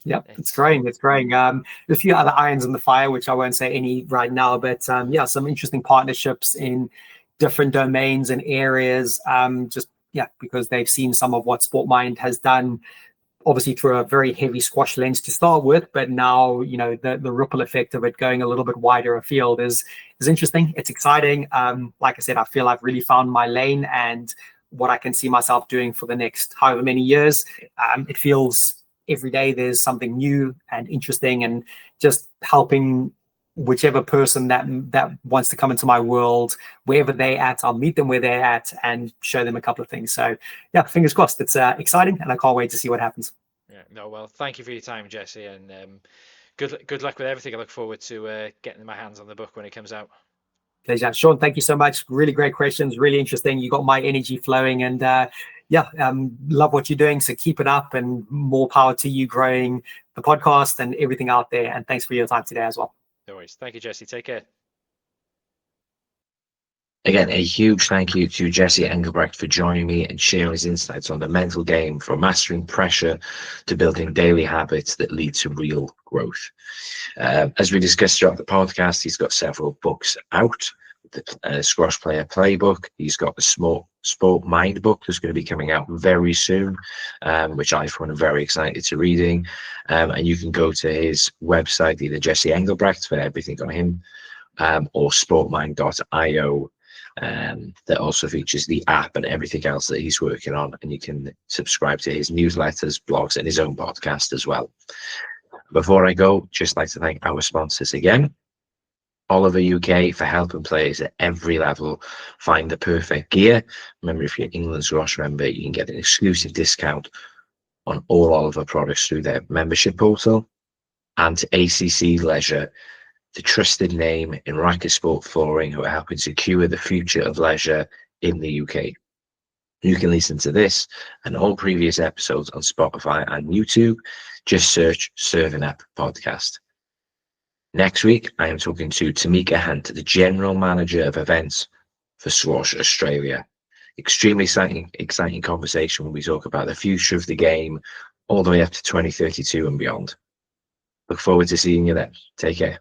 Yep, it's growing. It's growing. A few other irons in the fire, which I won't say any right now, but yeah, some interesting partnerships in different domains and areas. Because they've seen some of what SportMind has done, obviously through a very heavy squash lens to start with, but now the ripple effect of it going a little bit wider afield is interesting. It's exciting. Like I said, I feel I've really found my lane and what I can see myself doing for the next however many years. It feels every day there's something new and interesting, and just helping whichever person that wants to come into my world, wherever they're at, I'll meet them where they're at and show them a couple of things. So yeah, fingers crossed. It's exciting, and I can't wait to see what happens. Yeah, no, well, thank you for your time, Jesse, and good luck with everything. I look forward to getting my hands on the book when it comes out. Pleasure. Shaun, thank you so much. Really great questions, really interesting. You got my energy flowing, and yeah, love what you're doing. So keep it up, and more power to you growing the podcast and everything out there. And thanks for your time today as well. No worries. Thank you, Jesse. Take care. Again, a huge thank you to Jesse Engelbrecht for joining me and sharing his insights on the mental game, from mastering pressure to building daily habits that lead to real growth. As we discussed throughout the podcast, he's got several books out. The Squash Player Playbook. He's got the SportMind book that's going to be coming out very soon, which I find very excited to reading. And you can go to his website, either Jesse Engelbrecht for everything on him, or sportmind.io. That also features the app and everything else that he's working on, and you can subscribe to his newsletters, blogs, and his own podcast as well. Before I go, just like to thank our sponsors again. Oliver UK, for helping players at every level find the perfect gear. Remember, if you're an England Squash member, you can get an exclusive discount on all Oliver products through their membership portal. And to ACC Leisure, the trusted name in racket sport flooring, who are helping secure the future of leisure in the UK. You can listen to this and all previous episodes on Spotify and YouTube. Just search Serving Up Podcast. Next week, I am talking to Tamika Hunt, the General Manager of Events for Squash Australia. Extremely exciting conversation when we talk about the future of the game all the way up to 2032 and beyond. Look forward to seeing you then. Take care.